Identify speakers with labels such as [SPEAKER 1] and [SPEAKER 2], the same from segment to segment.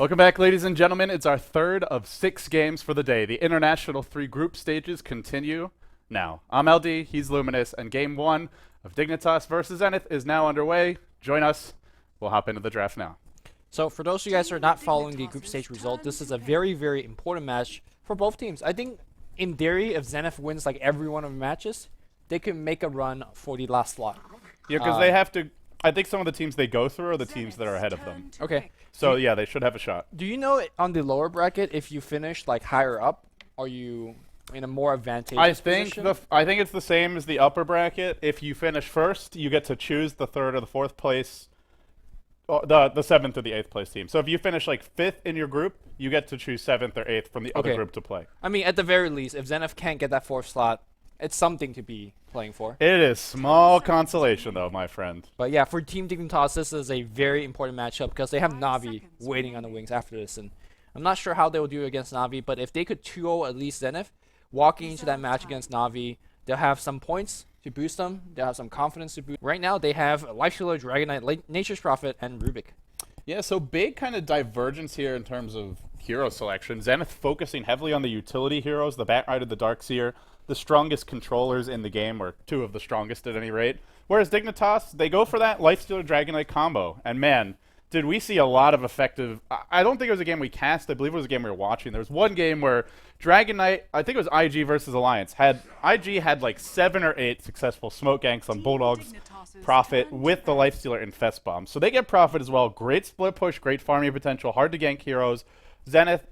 [SPEAKER 1] Welcome back, ladies and gentlemen. It's our third of 6 games for the day. The International 3 group stages continue now. I'm LD, he's Luminous, and Game 1 of Dignitas versus Zenith is now underway. Join us. We'll hop into the draft now.
[SPEAKER 2] So for those of you guys who are not following the group stage result, this is a very, very important match for both teams. I think, in theory, if Zenith wins like every one of the matches, they can make a run for the last slot.
[SPEAKER 1] Yeah, because they have to... I think some of the teams they go through are the teams that are ahead of them.
[SPEAKER 2] Okay.
[SPEAKER 1] So yeah, they should have a shot.
[SPEAKER 2] Do you know on the lower bracket, if you finish like higher up, are you in a more advantageous position?
[SPEAKER 1] I think it's the same as the upper bracket. If you finish first, you get to choose the 3rd or the 4th place, the 7th or the 8th place team. So if you finish like 5th in your group, you get to choose 7th or 8th from the other group to play.
[SPEAKER 2] I mean, at the very least, if Zenith can't get that 4th slot, it's something to be playing for.
[SPEAKER 1] It is small consolation, though, my friend.
[SPEAKER 2] But yeah, for Team Dignitas, this is a very important matchup because they have Navi waiting on the wings after this. And I'm not sure how they will do against Navi, but if they could 2-0 at least Zenith, walking into that match against Navi, they'll have some points to boost them. They'll have some confidence to boost. Right now, they have Lifestealer, Dragonite, Nature's Prophet, and Rubik.
[SPEAKER 1] Yeah, so big kind of divergence here in terms of hero selection. Zenith focusing heavily on the utility heroes, the Batrider, the Darkseer, the strongest controllers in the game, or 2 of the strongest at any rate. Whereas Dignitas, they go for that Lifestealer Dragonite combo. And man, did we see a lot of effective... I don't think it was a game we cast. I believe it was a game we were watching. There was one game where Dragonite, I think it was IG versus Alliance, IG had like 7 or 8 successful smoke ganks on Bulldogs, Prophet, with the Lifestealer Infest Bomb. So they get Prophet as well. Great split push, great farming potential, hard to gank heroes. Zenith,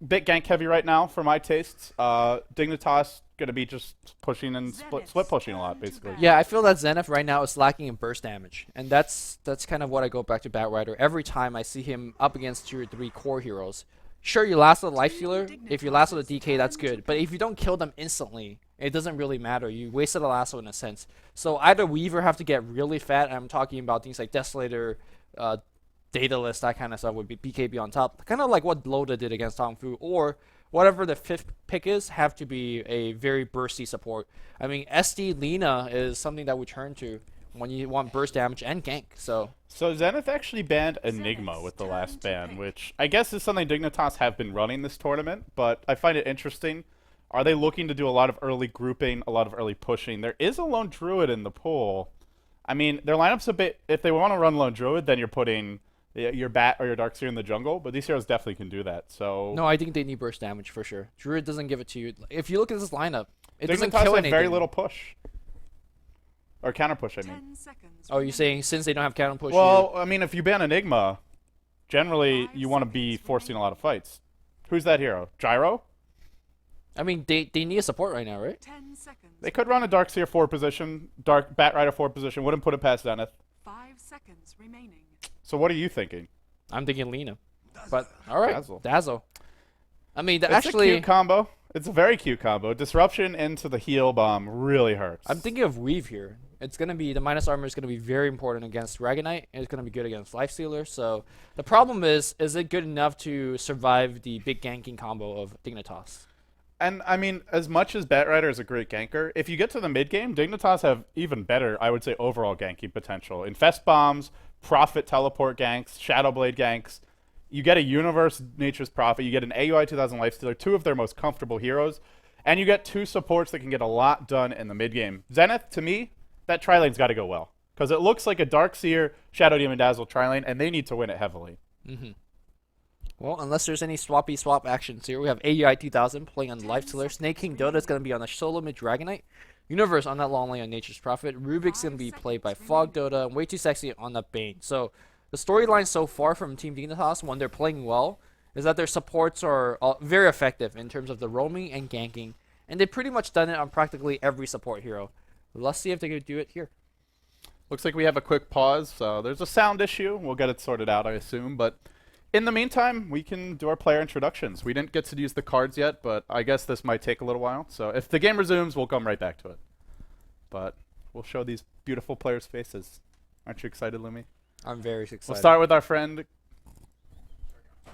[SPEAKER 1] bit gank heavy right now for my tastes. Dignitas going to be just pushing and split pushing a lot, basically.
[SPEAKER 2] Yeah, I feel that Zenith right now is lacking in burst damage, and that's kind of what I go back to Batrider. Every time I see him up against 2 or 3 core heroes, sure, you last with the Lifestealer. If you last with the DK, that's good. But if you don't kill them instantly, it doesn't really matter. You wasted a lasso in a sense. So either Weaver have to get really fat, and I'm talking about things like Desolator, Daedalus, that kind of stuff with BKB on top, kind of like what Loda did against Tong Fu, or whatever the 5th pick is, have to be a very bursty support. I mean, SD Lina is something that we turn to when you want burst damage and gank. So
[SPEAKER 1] Zenith actually banned Enigma with the last ban, which I guess is something Dignitas have been running this tournament, but I find it interesting. Are they looking to do a lot of early grouping, a lot of early pushing? There is a Lone Druid in the pool. I mean, their lineup's a bit... If they want to run Lone Druid, then you're putting your Bat or your Darkseer in the jungle, but these heroes definitely can do that. So
[SPEAKER 2] no, I think they need burst damage for sure. Druid doesn't give it to you. If you look at this lineup, it doesn't
[SPEAKER 1] kill
[SPEAKER 2] kill
[SPEAKER 1] anything.
[SPEAKER 2] anything.
[SPEAKER 1] Very little push. Or counter push, I mean.
[SPEAKER 2] Oh, you're saying since they don't have counter push?
[SPEAKER 1] Well, I mean, if you ban Enigma, generally you want to be forcing a lot of fights. Who's that hero? Gyro?
[SPEAKER 2] I mean, they need a support right now, right?
[SPEAKER 3] 10 seconds.
[SPEAKER 1] They could run a Darkseer 4 position, Batrider 4 position. Wouldn't put it past Zenith.
[SPEAKER 3] 5 seconds remaining.
[SPEAKER 1] So what are you thinking?
[SPEAKER 2] I'm thinking Lina. But, alright, Dazzle. I mean,
[SPEAKER 1] It's
[SPEAKER 2] actually...
[SPEAKER 1] a cute combo. It's a very cute combo. Disruption into the heal bomb really hurts.
[SPEAKER 2] I'm thinking of Weave here. It's going to be... The minus armor is going to be very important against Dragonite, and it's going to be good against Lifestealer. So, the problem is it good enough to survive the big ganking combo of Dignitas?
[SPEAKER 1] And, I mean, as much as Batrider is a great ganker, if you get to the mid-game, Dignitas have even better, I would say, overall ganking potential. Infest bombs, Prophet teleport ganks, Shadowblade ganks. You get a Universe Nature's Prophet, you get an AUI 2000 Lifestealer, 2 of their most comfortable heroes, and you get 2 supports that can get a lot done in the mid-game. Zenith, to me, that tri-lane's got to go well, because it looks like a Darkseer, Shadow Demon Dazzle tri-lane, and they need to win it heavily.
[SPEAKER 2] Mm-hmm. Well, unless there's any swappy swap actions here, we have AUI 2000 playing on Lifestealer. Snake King Dota is going to be on the solo mid Dragonite. Universe on that long lane on Nature's Prophet. Rubik's going to be played by Fog Dota. And Way Too Sexy on the Bane. So, the storyline so far from Team Dignitas, when they're playing well, is that their supports are very effective in terms of the roaming and ganking. And they've pretty much done it on practically every support hero. Let's see if they can do it here.
[SPEAKER 1] Looks like we have a quick pause. There's a sound issue. We'll get it sorted out, I assume. But in the meantime, we can do our player introductions. We didn't get to use the cards yet, but I guess this might take a little while. So if the game resumes, we'll come right back to it. But we'll show these beautiful players' faces. Aren't you excited, Lumi?
[SPEAKER 2] I'm very excited.
[SPEAKER 1] We'll start with our friend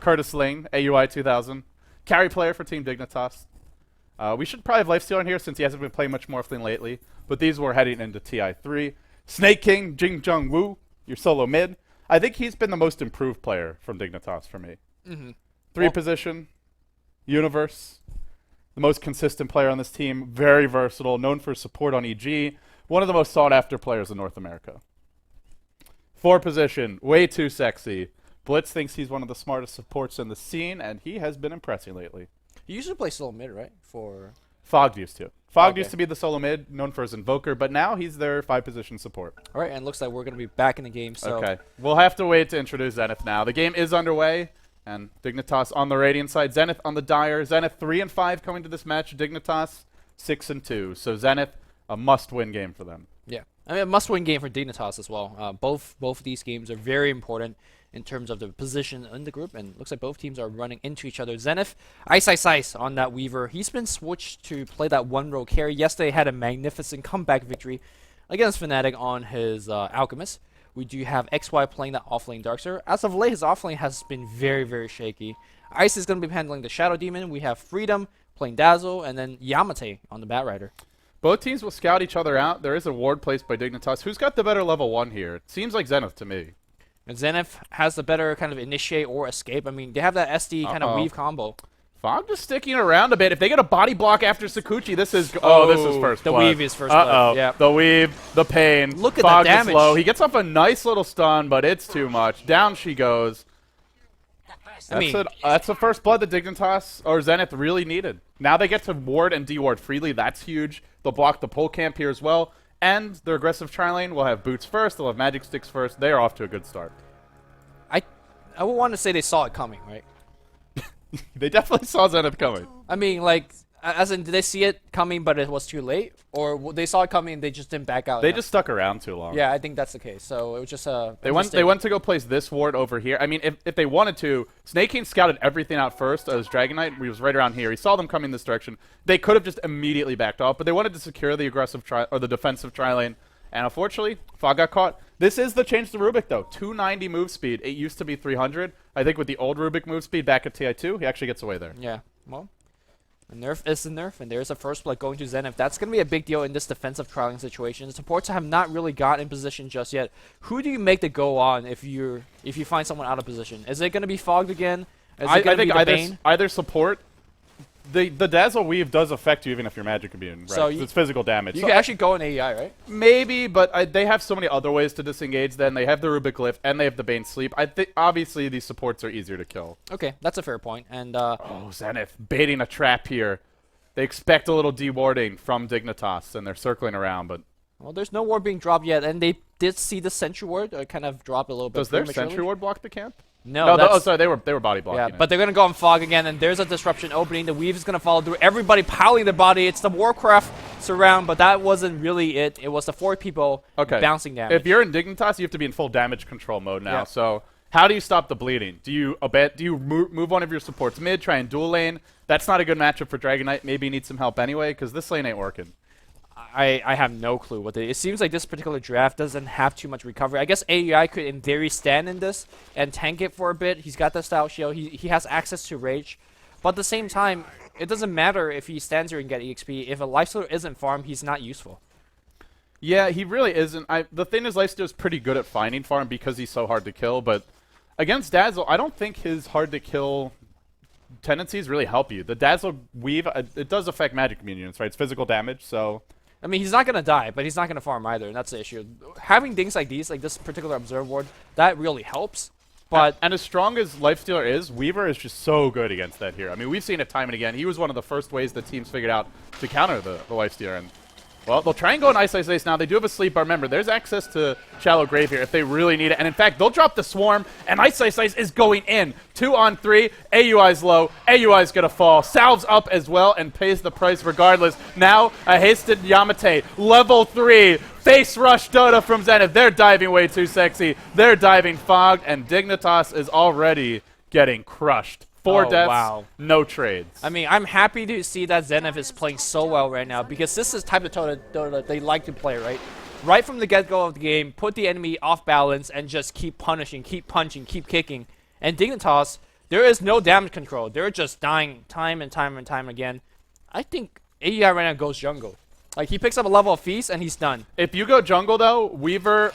[SPEAKER 1] Curtis Lane, AUI 2000. Carry player for Team Dignitas. We should probably have Lifestealer in here since he hasn't been playing much Morphling lately. But these were heading into TI3. Snake King, Jing Jung Woo, your solo mid. I think he's been the most improved player from Dignitas for me. Three position, universe. The most consistent player on this team. Very versatile. Known for support on EG. One of the most sought after players in North America. 4 position, way too sexy. Blitz thinks he's one of the smartest supports in the scene, and he has been impressing lately.
[SPEAKER 2] You usually play solo mid, right?
[SPEAKER 1] Fogged used to. Fogged
[SPEAKER 2] Okay.
[SPEAKER 1] used to be the solo mid, known for his invoker, but now he's their 5-position support.
[SPEAKER 2] All right, and it looks like we're going to be back in the game. So
[SPEAKER 1] Okay. We'll have to wait to introduce Zenith now. The game is underway, and Dignitas on the Radiant side, Zenith on the Dire. Zenith 3 and 5 coming to this match. Dignitas 6 and 2. So Zenith, a must-win game for them.
[SPEAKER 2] yeah, I mean a must-win game for Dignitas as well. Both of these games are very important in terms of the position in the group, and looks like both teams are running into each other. Zenith, ice on that Weaver. He's been switched to play that one-row carry. Yesterday had a magnificent comeback victory against Fnatic on his Alchemist. We do have XY playing that offlane Darkseer. As of late, his offlane has been very, very shaky. Ice is going to be handling the Shadow Demon. We have Freedom playing Dazzle, and then Yamate on the Batrider.
[SPEAKER 1] Both teams will scout each other out. There is a ward placed by Dignitas. Who's got the better level 1 here? It seems like Zenith to me.
[SPEAKER 2] And Zenith has the better kind of initiate or escape. I mean, they have that SD kind of weave combo.
[SPEAKER 1] Fog just sticking around a bit. If they get a body block after Sakuchi, this is... Oh, this is first
[SPEAKER 2] the
[SPEAKER 1] blood.
[SPEAKER 2] weave is first blood. Yeah.
[SPEAKER 1] The weave, the pain.
[SPEAKER 2] Look at
[SPEAKER 1] Fog
[SPEAKER 2] the damage.
[SPEAKER 1] is low. He gets off a nice little stun, but it's too much. Down she goes. That's the first blood that Dignitas or Zenith really needed. Now they get to ward and deward freely. That's huge. They'll block the pole camp here as well. And their aggressive tri-lane will have boots first. They'll have magic sticks first. They are off to a good start.
[SPEAKER 2] I would want to say they saw it coming, right?
[SPEAKER 1] They definitely saw Zenith coming.
[SPEAKER 2] I mean, like, as in, did they see it coming, but it was too late? Or they saw it coming and they just didn't back out?
[SPEAKER 1] They just stuck around too long.
[SPEAKER 2] Yeah, I think that's the case. So it was just a...
[SPEAKER 1] They went to go place this ward over here. I mean, if they wanted to, Snake King scouted everything out first as Dragon Knight. He was right around here. He saw them coming this direction. They could have just immediately backed off, but they wanted to secure the aggressive or the defensive tri-lane. And unfortunately, Fog got caught. This is the change to Rubik, though. 290 move speed. It used to be 300. I think with the old Rubik move speed back at TI2, he actually gets away there.
[SPEAKER 2] Yeah, well, a nerf is a nerf, and there's a first blood going to Zenith. That's going to be a big deal in this defensive trialing situation. Supports have not really got in position just yet. Who do you make the go on if you find someone out of position? Is it going to be Fogged again? Is it going to be the Bane?
[SPEAKER 1] Either support. The Dazzle Weave does affect you even if you're magic immune, right?
[SPEAKER 2] So
[SPEAKER 1] it's physical damage.
[SPEAKER 2] You can actually go in AEI, right?
[SPEAKER 1] Maybe, but they have so many other ways to disengage then. They have the Rubik Lift, and they have the Bane Sleep. I think, obviously, these supports are easier to kill.
[SPEAKER 2] Okay, that's a fair point. And
[SPEAKER 1] oh, Zenith baiting a trap here. They expect a little dewarding from Dignitas, and they're circling around, but...
[SPEAKER 2] Well, there's no ward being dropped yet, and they did see the Sentry Ward kind of drop a little bit.
[SPEAKER 1] Does their Sentry Ward block the camp?
[SPEAKER 2] No,
[SPEAKER 1] oh, sorry, they were body blocking.
[SPEAKER 2] Yeah, but they're gonna go on Fog again, and there's a disruption opening. The weave is gonna follow through. Everybody piling their body. It's the Warcraft surround, but that wasn't really it. It was the 4 people bouncing damage.
[SPEAKER 1] If you're in Dignitas, you have to be in full damage control mode now.
[SPEAKER 2] Yeah.
[SPEAKER 1] So how do you stop the bleeding? Do you move one of your supports mid, try and dual lane? That's not a good matchup for Dragon Knight. Maybe you need some help anyway, because this lane ain't working.
[SPEAKER 2] I have no clue what it seems like. This particular draft doesn't have too much recovery. I guess AEI could in theory stand in this and tank it for a bit. He's got the style shield. He has access to rage, but at the same time, it doesn't matter if he stands here and get EXP. If a lifestealer isn't farmed, he's not useful.
[SPEAKER 1] Yeah, he really isn't. The thing is, lifestealer is pretty good at finding farm because he's so hard to kill. But against Dazzle, I don't think his hard to kill tendencies really help you. The Dazzle Weave, it does affect magic minions, right? It's physical damage, so.
[SPEAKER 2] I mean, he's not going to die, but he's not going to farm either, and that's the issue. Having things like these, like this particular Observe Ward, that really helps. But
[SPEAKER 1] and as strong as Lifestealer is, Weaver is just so good against that here. I mean, we've seen it time and again. He was one of the first ways that teams figured out to counter the Lifestealer. And, well, they'll try and go in Ice now. They do have a sleep, but remember, there's access to Shallow Grave here if they really need it. And, in fact, they'll drop the Swarm, and Ice is going in. 2 on 3. AUI's low. AUI's going to fall. Salve's up as well and pays the price regardless. Now, a hasted Yamate. Level 3. Face rush Dota from Zenith. They're diving way too sexy. They're diving Fogged, and Dignitas is already getting crushed. 4 deaths,
[SPEAKER 2] wow.
[SPEAKER 1] No trades.
[SPEAKER 2] I mean, I'm happy to see that Zenith is playing so well right now because this is the type of Dota they like to play, right? Right from the get-go of the game, put the enemy off balance and just keep punishing, keep punching, keep kicking. And Dignitas, there is no damage control. They're just dying time and time and time again. I think AEI right now goes jungle. Like, he picks up a level of Feast and he's done.
[SPEAKER 1] If you go jungle, though, Weaver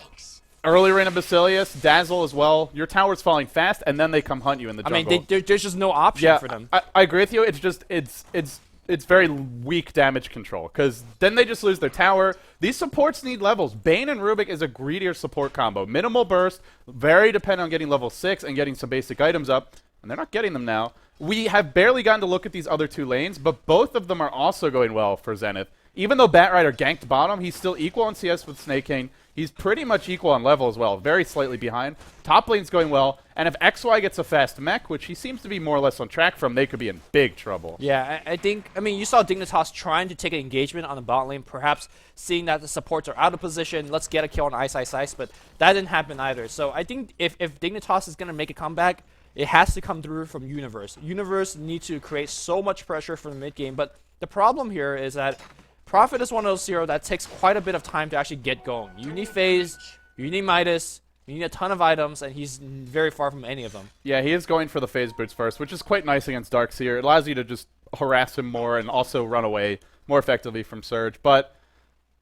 [SPEAKER 1] Earlier in a Basilius, Dazzle as well. Your tower's falling fast, and then they come hunt you in the
[SPEAKER 2] I
[SPEAKER 1] jungle.
[SPEAKER 2] mean, there's just no option for them.
[SPEAKER 1] I agree with you. It's just it's very weak damage control because then they just lose their tower. These supports need levels. Bane and Rubik is a greedier support combo. Minimal burst, very dependent on getting level 6 and getting some basic items up, and they're not getting them now. We have barely gotten to look at these other two lanes, but both of them are also going well for Zenith. Even though Batrider ganked bottom, he's still equal on CS with Snakecane. He's pretty much equal on level as well, very slightly behind. Top lane's going well, and if XY gets a fast mech, which he seems to be more or less on track from, they could be in big trouble.
[SPEAKER 2] Yeah, I mean, you saw Dignitas trying to take an engagement on the bot lane, perhaps seeing that the supports are out of position, let's get a kill on Ice, but that didn't happen either. So I think if Dignitas is going to make a comeback, it has to come through from Universe. Universe needs to create so much pressure for the mid game, but the problem here is that Prophet is one of those heroes that takes quite a bit of time to actually get going. You need Phase, you need Midas, you need a ton of items, and he's very far from any of them.
[SPEAKER 1] Yeah, he is going for the Phase boots first, which is quite nice against Darkseer. It allows you to just harass him more and also run away more effectively from Surge. But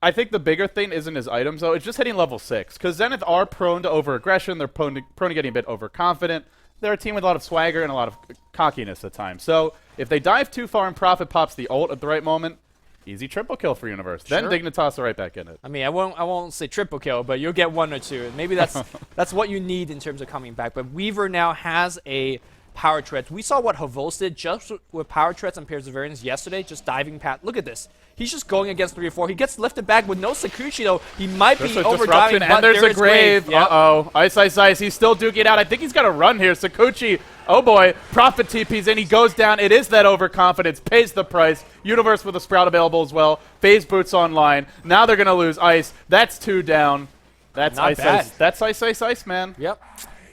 [SPEAKER 1] I think the bigger thing isn't his items, though. It's just hitting level 6. Because Zenith are prone to over-aggression. They're prone to getting a bit overconfident. They're a team with a lot of swagger and a lot of cockiness at times. So if they dive too far and Prophet pops the ult at the right moment, easy triple kill for Universe. Sure. Then Dignitas are right back in it.
[SPEAKER 2] I mean, I won't say triple kill, but you'll get one or two. And maybe that's what you need in terms of coming back. But Weaver now has a power treads. We saw what Havos did just with power treads and pairs of variants yesterday, just diving past. Look at this. He's just going against 3 or 4. He gets lifted back with no Sakuchi, though. He might be overdiving, but
[SPEAKER 1] there's a grave.
[SPEAKER 2] Yep.
[SPEAKER 1] Uh-oh. Ice. He's still duking it out. I think he's got to run here. Sakuchi, oh boy. Prophet TP's in. He goes down. It is that overconfidence. Pays the price. Universe with a Sprout available as well. Phase boots online. Now they're going to lose Ice. That's 2 down. That's
[SPEAKER 2] Not bad.
[SPEAKER 1] That's Ice, man.
[SPEAKER 2] Yep.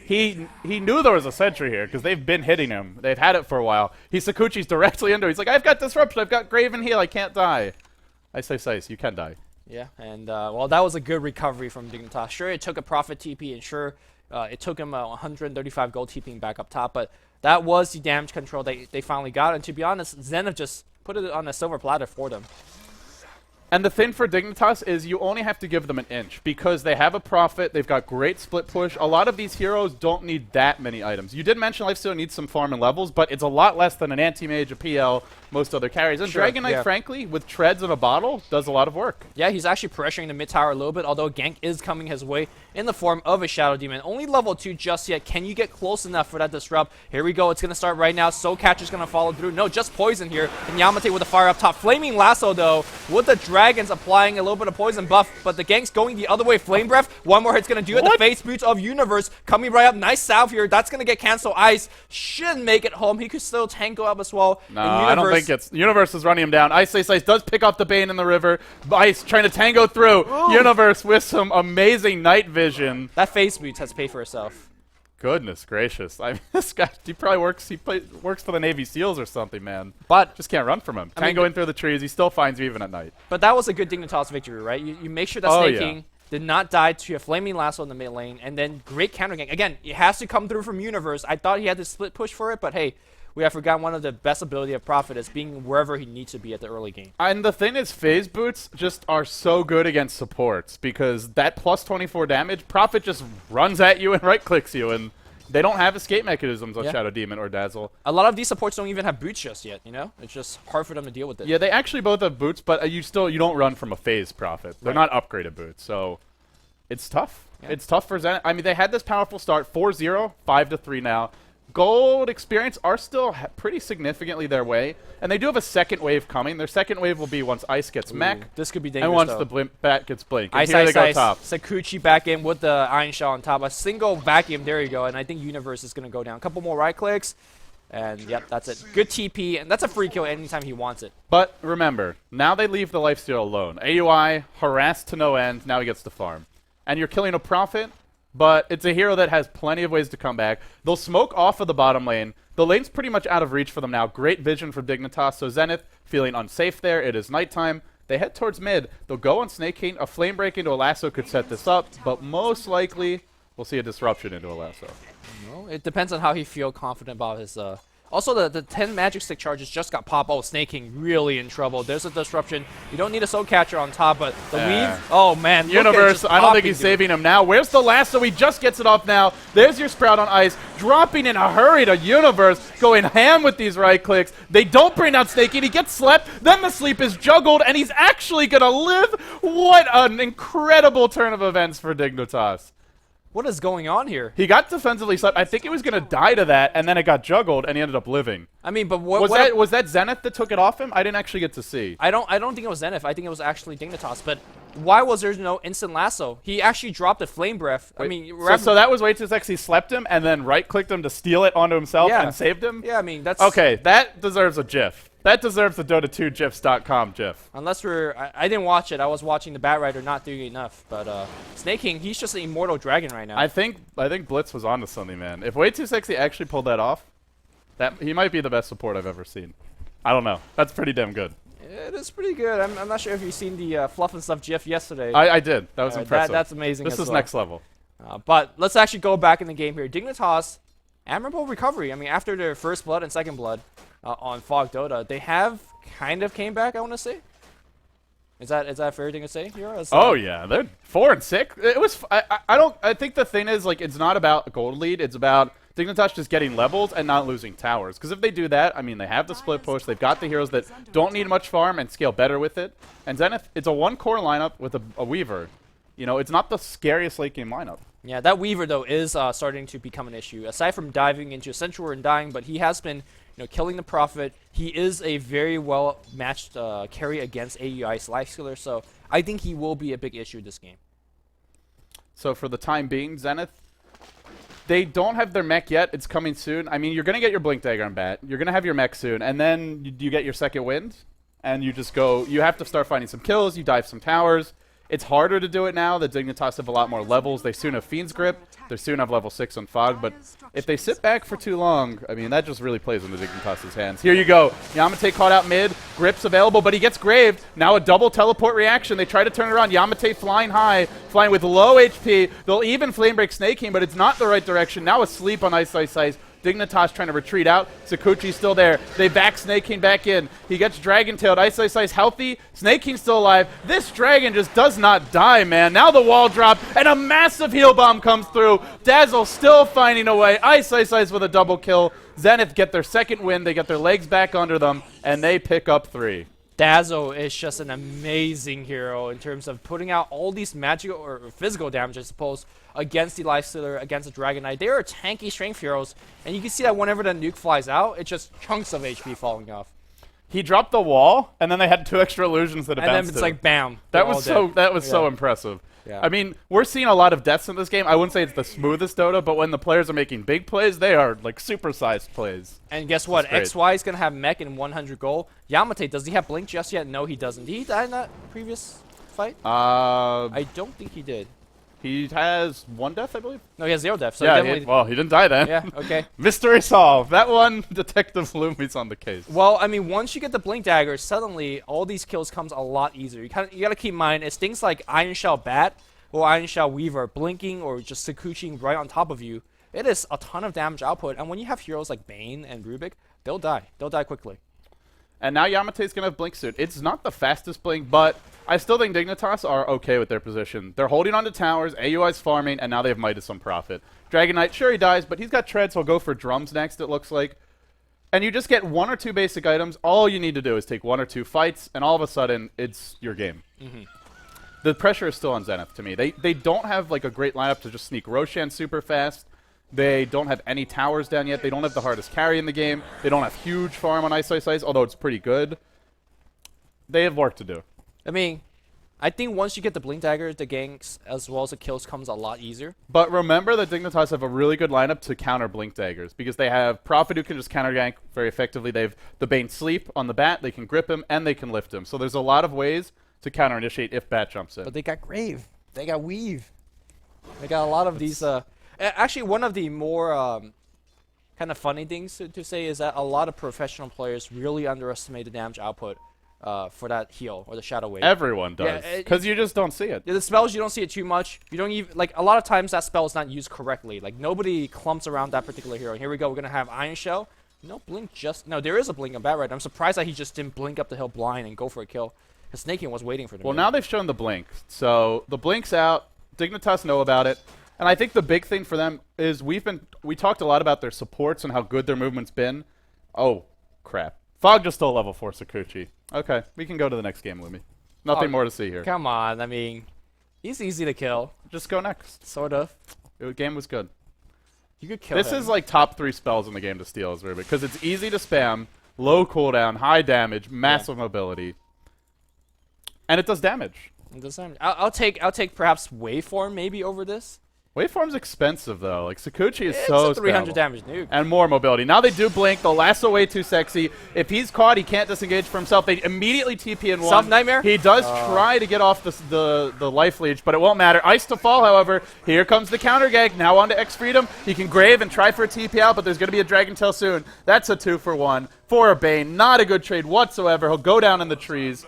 [SPEAKER 1] He knew there was a sentry here because they've been hitting him. They've had it for a while. Sakuchi's directly into it. He's like, I've got disruption. I've got Graven heal. I can't die. Ice. You can die. Yeah,
[SPEAKER 2] and well, that was a good recovery from Dignitas. Sure, it took a Prophet TP, and sure, it took him 135 gold TPing back up top, but that was the damage control they finally got. And to be honest, Zenith just put it on a silver platter for them.
[SPEAKER 1] And the thing for Dignitas is you only have to give them an inch because they have a Prophet. They've got great split push. A lot of these heroes don't need that many items. You did mention Lifesteal needs some farm and levels, but it's a lot less than an Anti-Mage, a PL, most other carries. And
[SPEAKER 2] Sure,
[SPEAKER 1] Dragon Knight, frankly, with treads in a bottle, does a lot of work.
[SPEAKER 2] Yeah, he's actually pressuring the mid tower a little bit, although gank is coming his way in the form of a Shadow Demon. Only level 2 just yet. Can you get close enough for that disrupt? Here we go. It's going to start right now. Soul Catcher's going to follow through. No, just poison here. And Yamate with the fire up top. Flaming Lasso, though, with the Dragons applying a little bit of poison buff, but the gank's going the other way. Flame Breath. One more hit's going to do it. The Face Boots of Universe coming right up. Nice salve here. That's going to get cancel Ice. Shouldn't make it home. He could still tango up as well.
[SPEAKER 1] No, I don't think it's... Universe is running him down. Ice does pick off the Bane in the river. Ice trying to tango through. Ooh. Universe with some amazing night vision.
[SPEAKER 2] That Face Boots has to pay for itself.
[SPEAKER 1] Goodness gracious. I mean, this guy, he probably works for the Navy SEALs or something, man.
[SPEAKER 2] But
[SPEAKER 1] just can't run from him. Tango in through the trees. He still finds you even at night.
[SPEAKER 2] But that was a good Dignitas victory, right? You make sure that Snake King did not die to a Flaming Lasso in the mid lane, and then great counter gank. Again, it has to come through from Universe. I thought he had to split push for it, but hey, we have forgotten one of the best ability of Prophet is being wherever he needs to be at the early game.
[SPEAKER 1] And the thing is, Phase Boots just are so good against supports because that plus 24 damage, Prophet just runs at you and right-clicks you, and they don't have escape mechanisms on Shadow Demon or Dazzle.
[SPEAKER 2] A lot of these supports don't even have boots just yet, you know? It's just hard for them to deal with it.
[SPEAKER 1] Yeah, they actually both have boots, but you don't run from a Phase Prophet. They're not upgraded boots, so it's tough. Yeah. It's tough for Zenith. I mean, they had this powerful start, 4-0, 5-3 now. Gold experience are still pretty significantly their way, and they do have a second wave coming. Their second wave will be once Ice gets mech.
[SPEAKER 2] This could be dangerous,
[SPEAKER 1] and once the bat gets blink. And
[SPEAKER 2] Ice,
[SPEAKER 1] here they go top.
[SPEAKER 2] Sakuchi back in with the Iron Shell on top. A single vacuum, there you go, and I think Universe is going to go down. A couple more right clicks, and yep, that's it. Good TP, and that's a free kill anytime he wants it.
[SPEAKER 1] But remember, now they leave the lifesteal alone. AUI, harassed to no end, now he gets to farm. And you're killing a Prophet, but it's a hero that has plenty of ways to come back. They'll smoke off of the bottom lane. The lane's pretty much out of reach for them now. Great vision from Dignitas. So Zenith feeling unsafe there. It is nighttime. They head towards mid. They'll go on Snake King. A flame break into a lasso could set this up, but most likely we'll see a disruption into a lasso.
[SPEAKER 2] No, it depends on how he feels confident about Also, the 10 magic stick charges just got popped. Oh, Snake King really in trouble. There's a disruption. You don't need a soul catcher on top, but the weave. Oh man, look at it
[SPEAKER 1] Universe,
[SPEAKER 2] just
[SPEAKER 1] I don't think
[SPEAKER 2] popping,
[SPEAKER 1] he's
[SPEAKER 2] dude.
[SPEAKER 1] saving him now. Where's the lasso? He just gets it off now. There's your Sprout on ice, dropping in a hurry to Universe, going ham with these right clicks. They don't bring down Snake King. He gets slept. Then the sleep is juggled, and he's actually gonna live. What an incredible turn of events for Dignitas.
[SPEAKER 2] What is going on here?
[SPEAKER 1] He got defensively slept. I think he was gonna die to that, and then it got juggled, and he ended up living.
[SPEAKER 2] I mean, but what
[SPEAKER 1] Was that Zenith that took it off him? I didn't actually get to see.
[SPEAKER 2] I don't think it was Zenith. I think it was actually Dignitas. But why was there no instant lasso? He actually dropped a flame breath. I mean,
[SPEAKER 1] So that was way too sexy. He slept him and then right-clicked him to steal it onto himself
[SPEAKER 2] Yeah.
[SPEAKER 1] and saved him?
[SPEAKER 2] yeah, I mean that's
[SPEAKER 1] Okay, that deserves a GIF. That deserves the Dota2GIFs.com GIF.
[SPEAKER 2] Unless I didn't watch it. I was watching the Batrider not doing enough. But Snake King, he's just an immortal dragon right now.
[SPEAKER 1] I think Blitz was onto something, man. If Way Too Sexy actually pulled that off, he might be the best support I've ever seen. I don't know. That's pretty damn good.
[SPEAKER 2] It is pretty good. I'm not sure if you've seen the Fluff and Stuff GIF yesterday.
[SPEAKER 1] I did. That was impressive.
[SPEAKER 2] That's amazing.
[SPEAKER 1] This
[SPEAKER 2] as
[SPEAKER 1] is
[SPEAKER 2] well.
[SPEAKER 1] next level.
[SPEAKER 2] But let's actually go back in the game here. Dignitas, admirable recovery. I mean, after their first blood and second blood on Fog Dota, they have kind of came back, I want to say. Is that a fair thing to say here?
[SPEAKER 1] Oh yeah, they're 4 and 6. It was. I think the thing is, like, it's not about a gold lead. It's about Dignitas just getting levels and not losing towers. Because if they do that, I mean, they have the split push. They've got the heroes that don't need much farm and scale better with it. And Zenith, it's a 1-core lineup with a Weaver. You know, it's not the scariest late game lineup.
[SPEAKER 2] Yeah, that Weaver though is starting to become an issue. Aside from diving into a Central and dying, but he has been, killing the Prophet. He is a very well matched carry against AUI's Lifestealer, so I think he will be a big issue this game.
[SPEAKER 1] So for the time being, Zenith, they don't have their mech yet. It's coming soon. I mean, you're gonna get your Blink Dagger on bat. You're gonna have your mech soon, and then you get your second wind, and you just go. You have to start finding some kills. You dive some towers. It's harder to do it now. The Dignitas have a lot more levels. They soon have Fiend's Grip. They soon have level 6 on Fog. But if they sit back for too long, I mean, that just really plays into Dignitas' hands. Here you go. Yamate caught out mid. Grip's available, but he gets graved. Now a double teleport reaction. They try to turn it around. Yamate flying high, flying with low HP. They'll even flame break Snake King, but it's not the right direction. Now asleep on Ice Ice Ice. Dignitas trying to retreat out. Sakuchi's still there. They back Snake King back in. He gets Dragon-tailed. Ice Ice Ice healthy. Snake King's still alive. This dragon just does not die, man. Now the wall drop, and a massive heal bomb comes through. Dazzle still finding a way. Ice Ice Ice with a double kill. Zenith get their second win. They get their legs back under them, and they pick up 3.
[SPEAKER 2] Dazzle is just an amazing hero in terms of putting out all these magical or physical damage, I suppose, against the Lifestealer, against the Dragon Knight. They are tanky strength heroes, and you can see that whenever the nuke flies out, it's just chunks of HP falling off.
[SPEAKER 1] He dropped the wall, and then they had 2 extra illusions that it
[SPEAKER 2] And then
[SPEAKER 1] bounced
[SPEAKER 2] it's
[SPEAKER 1] to.
[SPEAKER 2] like, bam.
[SPEAKER 1] That was so impressive.
[SPEAKER 2] Yeah.
[SPEAKER 1] I mean, we're seeing a lot of deaths in this game. I wouldn't say it's the smoothest Dota, but when the players are making big plays, they are like supersized plays.
[SPEAKER 2] And guess what?
[SPEAKER 1] That's great.
[SPEAKER 2] XY is going to have mech in 100 gold. Yamate, does he have Blink just yet? No, he doesn't. Did he die in that previous fight? I don't think he did.
[SPEAKER 1] He has 1 death, I believe.
[SPEAKER 2] No, he has 0 death. So
[SPEAKER 1] Yeah,
[SPEAKER 2] definitely.
[SPEAKER 1] well, he didn't die then.
[SPEAKER 2] Yeah, okay.
[SPEAKER 1] Mystery solved. That one, Detective Lumi's on the case.
[SPEAKER 2] Well, I mean, once you get the Blink Dagger, suddenly all these kills comes a lot easier. You got to keep in mind, it's things like Iron Shell Bat or Iron Shell Weaver blinking or just Sakuching right on top of you. It is a ton of damage output, and when you have heroes like Bane and Rubik, they'll die. They'll die quickly.
[SPEAKER 1] And now Yamate's going to have Blink soon. It's not the fastest Blink, but I still think Dignitas are okay with their position. They're holding on to towers, AUI's farming, and now they have Midas on Prophet. Dragon Knight, sure he dies, but he's got treads, so he'll go for drums next, it looks like. And you just get 1 or 2 basic items. All you need to do is take 1 or 2 fights, and all of a sudden, it's your game. The pressure is still on Zenith to me. They don't have like a great lineup to just sneak Roshan super fast. They don't have any towers down yet. They don't have the hardest carry in the game. They don't have huge farm on Ice Ice Ice, although it's pretty good. They have work to do.
[SPEAKER 2] I mean, I think once you get the Blink Dagger, the ganks as well as the kills comes a lot easier.
[SPEAKER 1] But remember that Dignitas have a really good lineup to counter Blink Daggers because they have Prophet who can just counter gank very effectively. They have the Bane Sleep on the bat. They can grip him and they can lift him. So there's a lot of ways to counter initiate if bat jumps in.
[SPEAKER 2] But they got Grave. They got Weave. They got a lot of these. Actually, one of the more kind of funny things to say is that a lot of professional players really underestimate the damage output for that heal or the Shadow Wave.
[SPEAKER 1] Everyone does,
[SPEAKER 2] Yeah,
[SPEAKER 1] because you just don't see it.
[SPEAKER 2] The spells, you don't see it too much. You don't even, like, a lot of times that spell is not used correctly. Like, nobody clumps around that particular hero. And here we go. We're going to have Iron Shell No blink just... No, there is a blink on Bat Rider. I'm surprised that he just didn't blink up the hill blind and go for a kill. Because Snaking was waiting for the
[SPEAKER 1] Well,
[SPEAKER 2] mid.
[SPEAKER 1] now they've shown the blink. So the blink's out. Dignitas know about it. And I think the big thing for them is we talked a lot about their supports and how good their movement's been. Oh, crap. Fog just stole level 4 Sakuchi. Okay, we can go to the next game, Lumi. Nothing more to see here.
[SPEAKER 2] Come on, I mean, he's easy to kill.
[SPEAKER 1] Just go next.
[SPEAKER 2] Sort of.
[SPEAKER 1] The game was good.
[SPEAKER 2] You could kill
[SPEAKER 1] This
[SPEAKER 2] him.
[SPEAKER 1] is like top 3 spells in the game to steal, is Rubik, because it's easy to spam, low cooldown, high damage, massive mobility, and it does damage.
[SPEAKER 2] It does damage. I'll take perhaps Waveform maybe over this.
[SPEAKER 1] Waveform's expensive though. Like Sakuchi is
[SPEAKER 2] It's
[SPEAKER 1] so
[SPEAKER 2] a 300
[SPEAKER 1] spammable.
[SPEAKER 2] damage nuke.
[SPEAKER 1] And more mobility. Now they do blink. The lasso way too sexy. If he's caught, he can't disengage for himself. They immediately TP in one.
[SPEAKER 2] Self-nightmare?
[SPEAKER 1] He does try to get off the life leech, but it won't matter. Ice to fall, however. Here comes the counter gank. Now on to X Freedom. He can grave and try for a TP out, but there's going to be a Dragon Tail soon. That's a 2-for-1 for a Bane. Not a good trade whatsoever. He'll go down in the trees.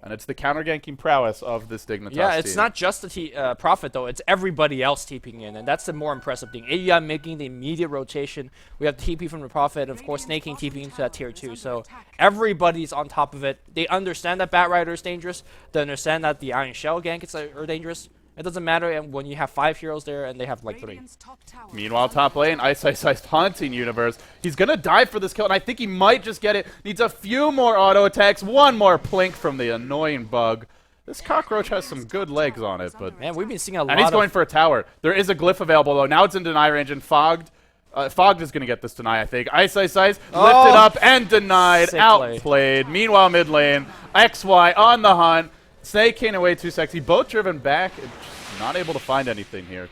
[SPEAKER 1] And it's the counter ganking prowess of this Dignitas
[SPEAKER 2] Yeah, it's
[SPEAKER 1] team.
[SPEAKER 2] not just the Prophet, though. It's everybody else TPing in, and that's the more impressive thing. AUI making the immediate rotation. We have TP from the Prophet, and of course, Snaking TPing into that tier 2. So everybody's on top of it. They understand that Bat Rider is dangerous. They understand that the Iron Shell gank are dangerous. It doesn't matter when you have 5 heroes there, and they have like 3.
[SPEAKER 3] Radiant's top tower
[SPEAKER 1] Meanwhile, top lane, Ice Haunting Universe. He's going to dive for this kill, and I think he might just get it. Needs a few more auto attacks, one more plink from the annoying bug. This cockroach has some good legs on it, but...
[SPEAKER 2] Man, we've been seeing a lot
[SPEAKER 1] And he's
[SPEAKER 2] of...
[SPEAKER 1] going for a tower. There is a glyph available, though. Now it's in deny range, and Fogged is going to get this deny, I think. Ice, lifted up and denied.
[SPEAKER 2] Sick play.
[SPEAKER 1] Outplayed. Meanwhile, mid lane, XY on the hunt. Snake King away too sexy. Both driven back. Not able to find anything here.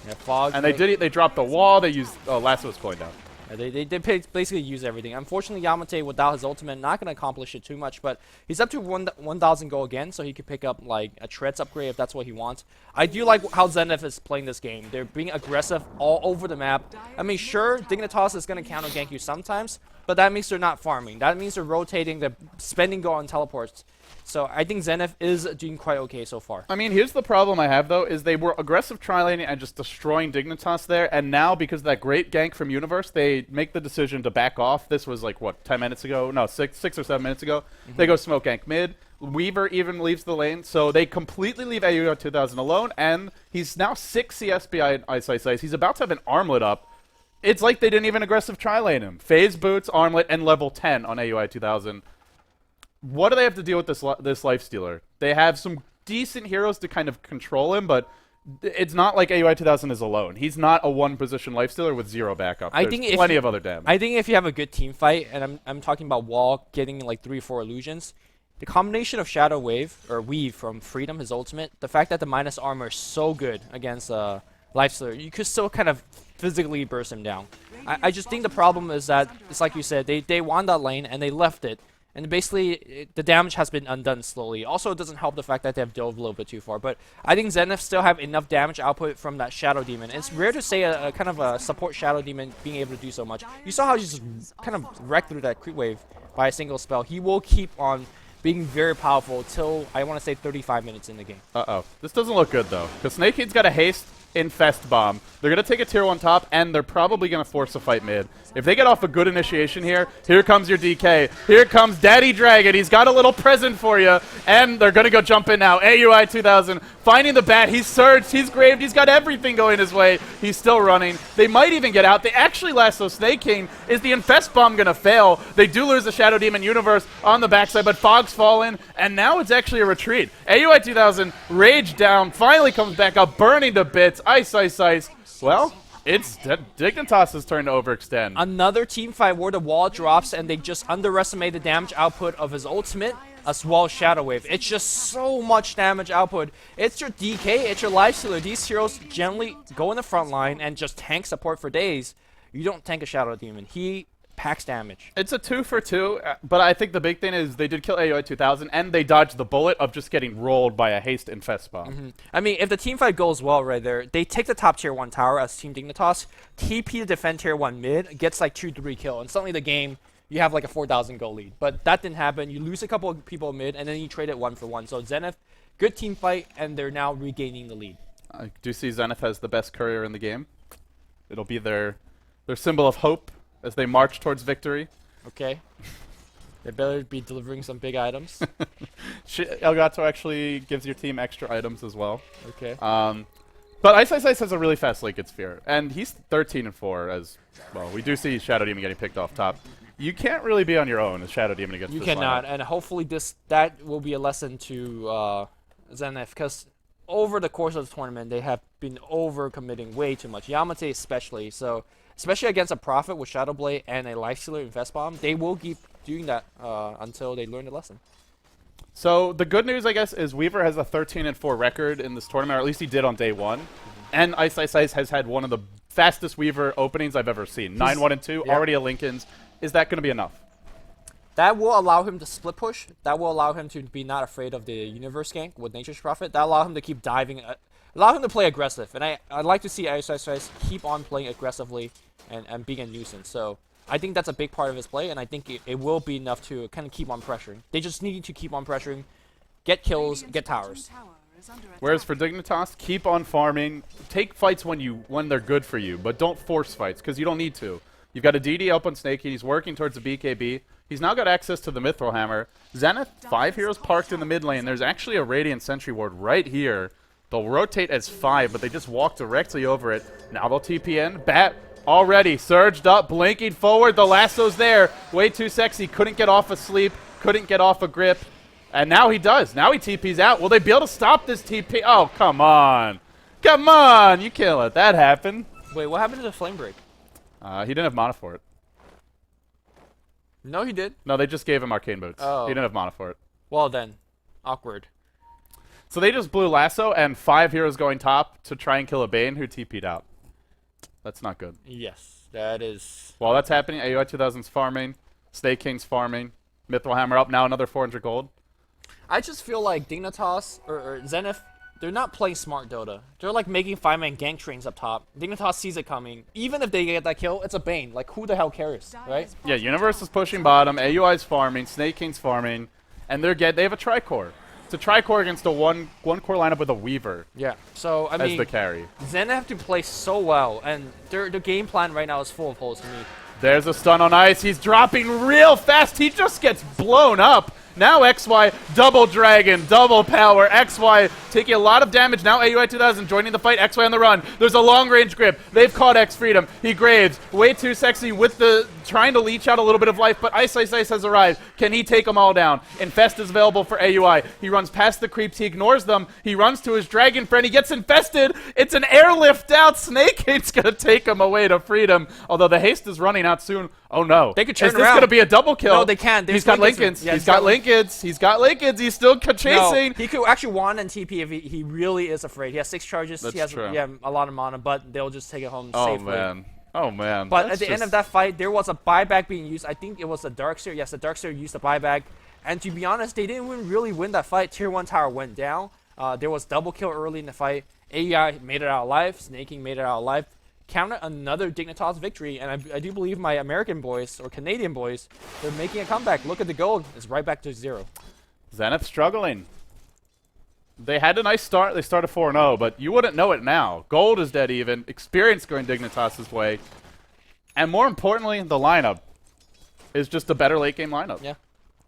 [SPEAKER 2] Yeah, Fog.
[SPEAKER 1] And they dropped the wall. They used Lasso's coin down.
[SPEAKER 2] They basically use everything. Unfortunately, Yamate, without his ultimate, not going to accomplish it too much, but he's up to 1,000 gold again, so he could pick up like a Treads upgrade if that's what he wants. I do like how Zenith is playing this game. They're being aggressive all over the map. I mean, sure, Dignitas is going to counter gank you sometimes, but that means they're not farming. That means they're rotating, they're spending gold on teleports. So I think Zenith is doing quite okay so far.
[SPEAKER 1] I mean, here's the problem I have, though, is they were aggressive tri-laning and just destroying Dignitas there, and now, because of that great gank from Universe, they make the decision to back off. This was, like, what, 10 minutes ago? No, 6 or 7 minutes ago. They go smoke gank mid. Weaver even leaves the lane, so they completely leave AU 2000 alone, and he's now 6 CSBI Ice. He's about to have an armlet up. It's like they didn't even aggressive tri-lane him. Phase boots, armlet, and level 10 on AUI 2000. What do they have to deal with this Lifestealer? They have some decent heroes to kind of control him, but it's not like AUI 2000 is alone. He's not a one-position Lifestealer with 0 backup.
[SPEAKER 2] I
[SPEAKER 1] There's
[SPEAKER 2] think
[SPEAKER 1] plenty of other damage.
[SPEAKER 2] I think if you have a good team fight, and I'm talking about Wall getting like 3-4 illusions, the combination of Shadow Wave, or Weave from Freedom, his ultimate, the fact that the minus armor is so good against Lifestealer, you could still kind of physically burst him down. I just think the problem is that, it's like you said, they won that lane and they left it. And basically, the damage has been undone slowly. Also, it doesn't help the fact that they have dove a little bit too far. But I think Zenith still have enough damage output from that Shadow Demon. It's rare to say a kind of a support Shadow Demon being able to do so much. You saw how he just kind of wrecked through that creep wave by a single spell. He will keep on being very powerful till, I want to say, 35 minutes in the game.
[SPEAKER 1] Uh-oh. This doesn't look good, though, because Snakehead's got a haste Infest Bomb. They're going to take a tier 1 top, and they're probably going to force a fight mid. If they get off a good initiation here comes your DK. Here comes Daddy Dragon. He's got a little present for you, and they're going to go jump in now. AUI 2000, finding the bat. He's surged. He's graved. He's got everything going his way. He's still running. They might even get out. They actually lasso Snake King. Is the Infest Bomb going to fail? They do lose the Shadow Demon Universe on the backside, but Fog's fallen, and now it's actually a retreat. AUI 2000, rage down, finally comes back up, burning to bits. Ice. Well, it's Dignitas' turn to overextend.
[SPEAKER 2] Another team fight where the wall drops and they just underestimate the damage output of his ultimate as well as Shadow Wave. It's just so much damage output. It's your DK, it's your Lifestealer. These heroes generally go in the front line and just tank support for days. You don't tank a Shadow Demon. He packs damage.
[SPEAKER 1] It's a 2 for 2, but I think the big thing is they did kill AOI 2000, and they dodged the bullet of just getting rolled by a haste Infest Bomb.
[SPEAKER 2] I mean, if the team fight goes well right there, they take the top tier 1 tower as Team Dignitas, TP to defend tier 1 mid, gets like 2-3 kill, and suddenly the game, you have like a 4,000 goal lead. But that didn't happen. You lose a couple of people mid, and then you trade it 1 for 1. So Zenith, good team fight, and they're now regaining the lead.
[SPEAKER 1] I do see Zenith has the best courier in the game. It'll be their symbol of hope as they march towards victory.
[SPEAKER 2] Okay. They better be delivering some big items.
[SPEAKER 1] Elgato actually gives your team extra items as well.
[SPEAKER 2] Okay.
[SPEAKER 1] But Ice has a really fast Linked Sphere, and he's 13-4 as well. We do see Shadow Demon getting picked off top. You can't really be on your own as Shadow Demon against
[SPEAKER 2] You
[SPEAKER 1] this
[SPEAKER 2] cannot,
[SPEAKER 1] lineup.
[SPEAKER 2] and hopefully that will be a lesson to Zenith, because over the course of the tournament, they have been overcommitting way too much. Yamate especially, so especially against a Prophet with Shadow Blade and a Life Stealer Invest Bomb, they will keep doing that until they learn the lesson.
[SPEAKER 1] So the good news, I guess, is Weaver has a 13-4 record in this tournament, or at least he did on day one. And Ice has had one of the fastest Weaver openings I've ever seen. 9-1-2, already a Lincoln's. Is that going to be enough?
[SPEAKER 2] That will allow him to split push. That will allow him to be not afraid of the Universe gank with Nature's Prophet. That allow him to keep diving, allow him to play aggressive. And I'd like to see Ice keep on playing aggressively and being a nuisance. So I think that's a big part of his play, and I think it will be enough to kind of keep on pressuring. They just need to keep on pressuring, get kills, get towers.
[SPEAKER 1] Whereas for Dignitas, keep on farming. Take fights when they're good for you, but don't force fights, because you don't need to. You've got a DD up on Snake, and he's working towards the BKB. He's now got access to the Mithril Hammer. Zenith, 5 heroes parked in the mid lane. There's actually a Radiant Sentry Ward right here. They'll rotate as 5, but they just walk directly over it. Now they'll TP in. Bat already surged up, blinking forward. The lasso's there. Way too sexy. Couldn't get off a sleep. Couldn't get off a grip. And now he does. Now he TP's out. Will they be able to stop this TP? Oh, come on. Come on. You can't let that happen.
[SPEAKER 2] Wait, what happened to the Flame Break?
[SPEAKER 1] He didn't have mana for it.
[SPEAKER 2] No, he did.
[SPEAKER 1] No, they just gave him Arcane Boots.
[SPEAKER 2] Oh.
[SPEAKER 1] He didn't have mana for it.
[SPEAKER 2] Well then, awkward.
[SPEAKER 1] So they just blew Lasso and 5 heroes going top to try and kill a Bane who TP'd out. That's not good.
[SPEAKER 2] Yes, that is.
[SPEAKER 1] While that's happening, AUI 2000's farming. Snake King's farming. Mithril Hammer up now, another 400 gold.
[SPEAKER 2] I just feel like Dignitas or Zenith, they're not playing smart Dota. They're like making 5-man gank trains up top. Dignitas sees it coming. Even if they get that kill, it's a Bane. Like, who the hell cares, right?
[SPEAKER 1] Yeah, Universe is pushing bottom. AUI's farming. Snake King's farming. And they have a Tricore. It's a Tricore against a one core lineup with a Weaver
[SPEAKER 2] Yeah. So, I
[SPEAKER 1] as
[SPEAKER 2] mean,
[SPEAKER 1] the carry.
[SPEAKER 2] Zenith have to play so well, and their game plan right now is full of holes to me.
[SPEAKER 1] There's a stun on Ice. He's dropping real fast. He just gets blown up. Now XY, double dragon, double power. XY taking a lot of damage. Now AUI 2000 joining the fight. XY on the run. There's a long range grip. They've caught X Freedom. He graves. Way too sexy with the trying to leech out a little bit of life, but Ice has arrived. Can he take them all down? Infest is available for AUI. He runs past the creeps. He ignores them. He runs to his dragon friend. He gets infested. It's an airlift out. Snakehate's going to take him away to freedom. Although the haste is running out soon. Oh no.
[SPEAKER 2] They could turn
[SPEAKER 1] Is this
[SPEAKER 2] around.
[SPEAKER 1] going to be a double kill?
[SPEAKER 2] No, they can't.
[SPEAKER 1] He's got Lincolns.
[SPEAKER 2] Yeah,
[SPEAKER 1] He's got Lincolns. He's got Lincolns. He's still chasing.
[SPEAKER 2] No, he could actually wand and TP if he really is afraid. He has 6 charges.
[SPEAKER 1] That's
[SPEAKER 2] he has
[SPEAKER 1] true.
[SPEAKER 2] a lot of mana, but they'll just take it home
[SPEAKER 1] Oh
[SPEAKER 2] safely.
[SPEAKER 1] man. Oh man.
[SPEAKER 2] But
[SPEAKER 1] That's
[SPEAKER 2] at the end
[SPEAKER 1] just-
[SPEAKER 2] of that fight, there was a buyback being used. I think it was the Darkseer. Yes, the Darkseer used the buyback. And to be honest, they didn't really win that fight. Tier 1 tower went down. There was double kill early in the fight. AEI made it out alive. Snake King made it out alive. Counted another Dignitas victory. And I do believe my American boys, or Canadian boys, they're making a comeback. Look at the gold. It's right back to 0.
[SPEAKER 1] Zenith struggling. They had a nice start. They started 4-0, but you wouldn't know it now. Gold is dead even. Experience going Dignitas' way. And more importantly, the lineup is just a better late game lineup.
[SPEAKER 2] Yeah.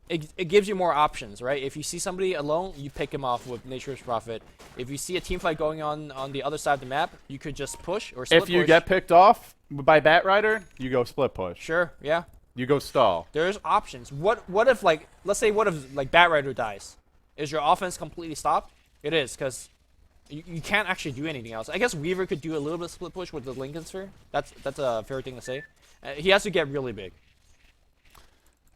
[SPEAKER 2] It gives you more options, right? If you see somebody alone, you pick him off with Nature's Prophet. If you see a team fight going on the other side of the map, you could just push or split
[SPEAKER 1] If you
[SPEAKER 2] push.
[SPEAKER 1] get picked off by Batrider, you go split push.
[SPEAKER 2] Sure, yeah.
[SPEAKER 1] You go stall.
[SPEAKER 2] There's options. What if, like, let's say what if, like, Batrider dies? Is your offense completely stopped? It is, because you can't actually do anything else. I guess Weaver could do a little bit of split push with the Lincoln Sphere. That's a fair thing to say. He has to get really big.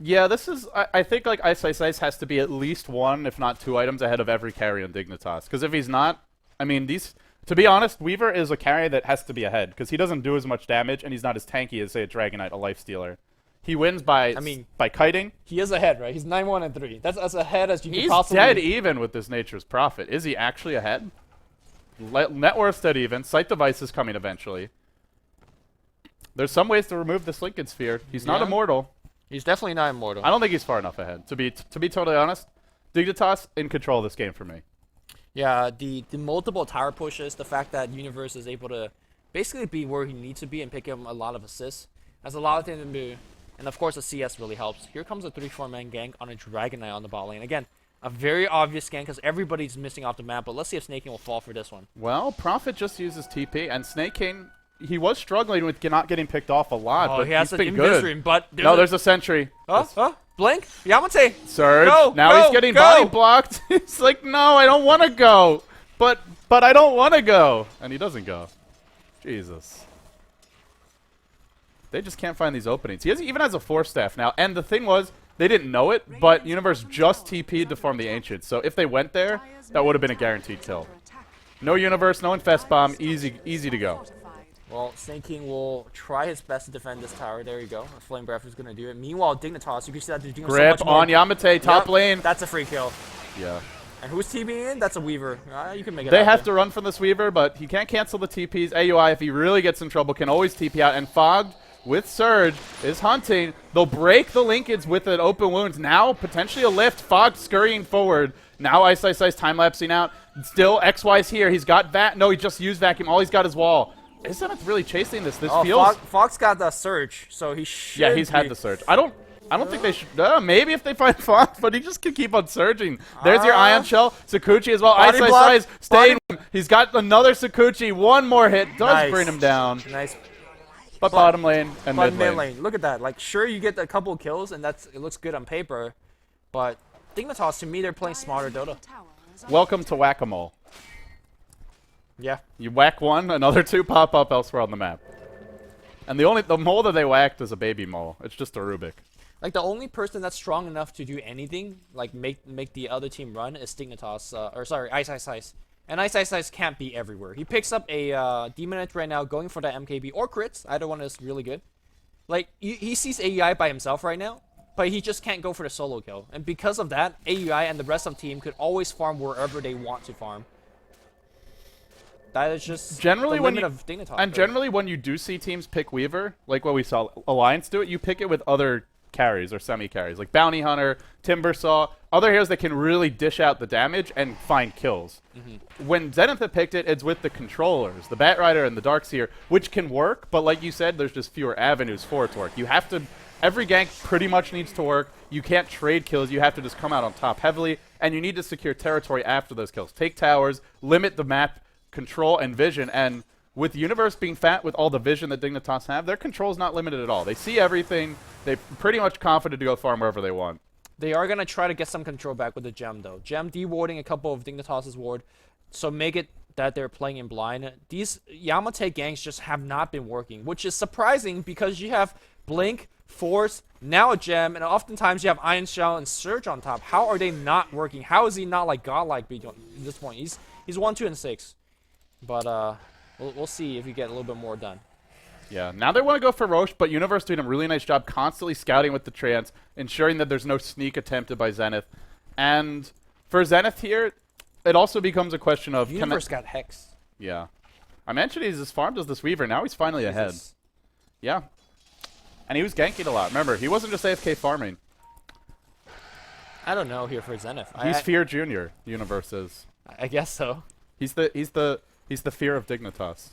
[SPEAKER 1] Yeah, this is... I think, like, Ice has to be at least 1, if not 2 items ahead of every carry on Dignitas. Because if he's not... I mean, these... To be honest, Weaver is a carry that has to be ahead. Because he doesn't do as much damage, and he's not as tanky as, say, a Dragonite, a Lifestealer. He wins by by kiting.
[SPEAKER 2] He is ahead, right? He's 9-1-3. That's as ahead as you
[SPEAKER 1] He's
[SPEAKER 2] could possibly...
[SPEAKER 1] dead even with this Nature's Prophet. Is he actually ahead? Net worth's dead even. Sight Device is coming eventually. There's some ways to remove this Lincoln Sphere. He's not
[SPEAKER 2] Yeah.
[SPEAKER 1] immortal.
[SPEAKER 2] He's definitely not immortal.
[SPEAKER 1] I don't think he's far enough ahead. To be totally honest, Dignitas in control of this game for me.
[SPEAKER 2] Yeah, the multiple tower pushes, the fact that Universe is able to basically be where he needs to be and pick him a lot of assists. That's a lot of things to do. And of course the CS really helps. Here comes a 3-4 man gank on a Dragon Knight on the bot lane. Again, a very obvious gank because everybody's missing off the map, but let's see if Snake King will fall for this one.
[SPEAKER 1] Well, Prophet just uses TP, and Snake King, he was struggling with not getting picked off a lot,
[SPEAKER 2] Oh,
[SPEAKER 1] but
[SPEAKER 2] he has
[SPEAKER 1] he's
[SPEAKER 2] an
[SPEAKER 1] been
[SPEAKER 2] invis
[SPEAKER 1] good.
[SPEAKER 2] room, but
[SPEAKER 1] There's a sentry.
[SPEAKER 2] Blink, Yamate.
[SPEAKER 1] Surge.
[SPEAKER 2] Go,
[SPEAKER 1] now
[SPEAKER 2] go,
[SPEAKER 1] he's getting
[SPEAKER 2] go.
[SPEAKER 1] body blocked. It's like, no, I don't want to go. But I don't want to go. And he doesn't go. Jesus. They just can't find these openings. Even has a 4-staff now. And the thing was, they didn't know it, but Universe just TP'd to farm the Ancients. So if they went there, that would have been a guaranteed kill. No Universe, no Infest Bomb, easy to go.
[SPEAKER 2] Well, Snake King will try his best to defend this tower. There you go. Flame Breath is going to do it. Meanwhile, Dignitas, you can see that they're doing
[SPEAKER 1] Grip
[SPEAKER 2] so much more.
[SPEAKER 1] on Yamate, top lane.
[SPEAKER 2] That's a free kill.
[SPEAKER 1] Yeah.
[SPEAKER 2] And who's TPing in? That's a Weaver. You can make it
[SPEAKER 1] They
[SPEAKER 2] out
[SPEAKER 1] have
[SPEAKER 2] there.
[SPEAKER 1] to run from this Weaver, but he can't cancel the TPs. AUI, if he really gets in trouble, can always TP out. And Fogged with Surge is hunting. They'll break the linkage with an open wounds. Now, potentially a lift. Fogged scurrying forward. Now Ice time-lapsing out. Still, XY's here. He's got No, he just used Vacuum. All he's got is Wall. Isn't it really chasing this? This feels...
[SPEAKER 2] Fox got the Surge, so he should
[SPEAKER 1] Yeah, he's had the Surge. I don't think they should... maybe if they find Fox, but he just can keep on surging. There's your Ion Shell. Sakuchi as well. Ice staying. He's got another Sakuchi. One more hit. Does bring him down.
[SPEAKER 2] Nice.
[SPEAKER 1] But bottom lane and mid lane.
[SPEAKER 2] Look at that. Like, sure, you get a couple of kills, and it looks good on paper, but Dignitas, to me, they're playing smarter Dota.
[SPEAKER 1] Welcome to Whack-A-Mole.
[SPEAKER 2] Yeah.
[SPEAKER 1] You whack one, another 2 pop up elsewhere on the map. And the mole that they whacked is a baby mole. It's just a Rubik.
[SPEAKER 2] Like, the only person that's strong enough to do anything, like make the other team run, is Dignitas. Ice. And Ice can't be everywhere. He picks up a Demonite right now, going for the MKB or crits. Either one is really good. Like, he sees AUI by himself right now, but he just can't go for the solo kill. And because of that, AUI and the rest of the team could always farm wherever they want to farm. That is just
[SPEAKER 1] generally
[SPEAKER 2] the limit of Dignitas.
[SPEAKER 1] And generally when you do see teams pick Weaver, like what we saw Alliance do it, you pick it with other carries or semi-carries, like Bounty Hunter, Timbersaw, other heroes that can really dish out the damage and find kills. When Zenith had picked it, it's with the controllers, the Batrider and the Darkseer, which can work, but like you said, there's just fewer avenues for it to work. You have to... Every gank pretty much needs to work. You can't trade kills. You have to just come out on top heavily, and you need to secure territory after those kills. Take towers, limit the map control and vision, and with Universe being fat with all the vision that Dignitas have, their control's not limited at all. They see everything. They're pretty much confident to go farm wherever they want.
[SPEAKER 2] They are going to try to get some control back with the Gem, though. Gem dewarding a couple of Dignitas' ward, so make it that they're playing in blind. These Yamate ganks just have not been working, which is surprising because you have Blink, Force, now a Gem, and oftentimes you have Iron Shell and Surge on top. How are they not working? How is he not like godlike at this point? He's 1, 2, and 6. But we'll see if you get a little bit more done.
[SPEAKER 1] Yeah, now they want to go for Roche, but Universe doing a really nice job constantly scouting with the trance, ensuring that there's no sneak attempted by Zenith. And for Zenith here, it also becomes a question of...
[SPEAKER 2] Universe got Hex.
[SPEAKER 1] Yeah. I mentioned he's as farmed as this Weaver. Now he's finally ahead. Yeah. And he was ganking a lot. Remember, he wasn't just AFK farming.
[SPEAKER 2] I don't know here for Zenith.
[SPEAKER 1] He's Fear Junior, Universe is.
[SPEAKER 2] I guess so.
[SPEAKER 1] He's the fear of Dignitas.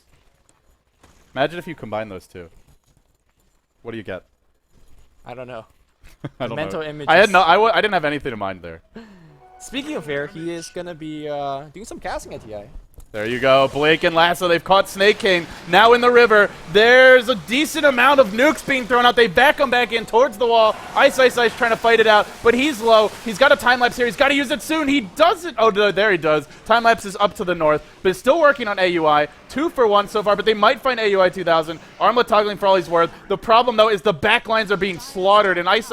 [SPEAKER 1] Imagine if you combine those two. What do you get?
[SPEAKER 2] I don't know.
[SPEAKER 1] I don't
[SPEAKER 2] mental
[SPEAKER 1] know.
[SPEAKER 2] images.
[SPEAKER 1] I didn't have anything in mind there.
[SPEAKER 2] Speaking of fear, he is gonna be doing some casting at TI.
[SPEAKER 1] There you go. Blake and Lasso, they've caught Snake King. Now in the river, there's a decent amount of nukes being thrown out. They back him back in towards the wall. Ice trying to fight it out, but he's low. He's got a time-lapse here. He's got to use it soon. He doesn't. Oh, there he does. Time-lapse is up to the north, but it's still working on AUI. 2 for 1 so far, but they might find AUI 2000. Armlet toggling for all he's worth. The problem, though, is the backlines are being slaughtered, and Ice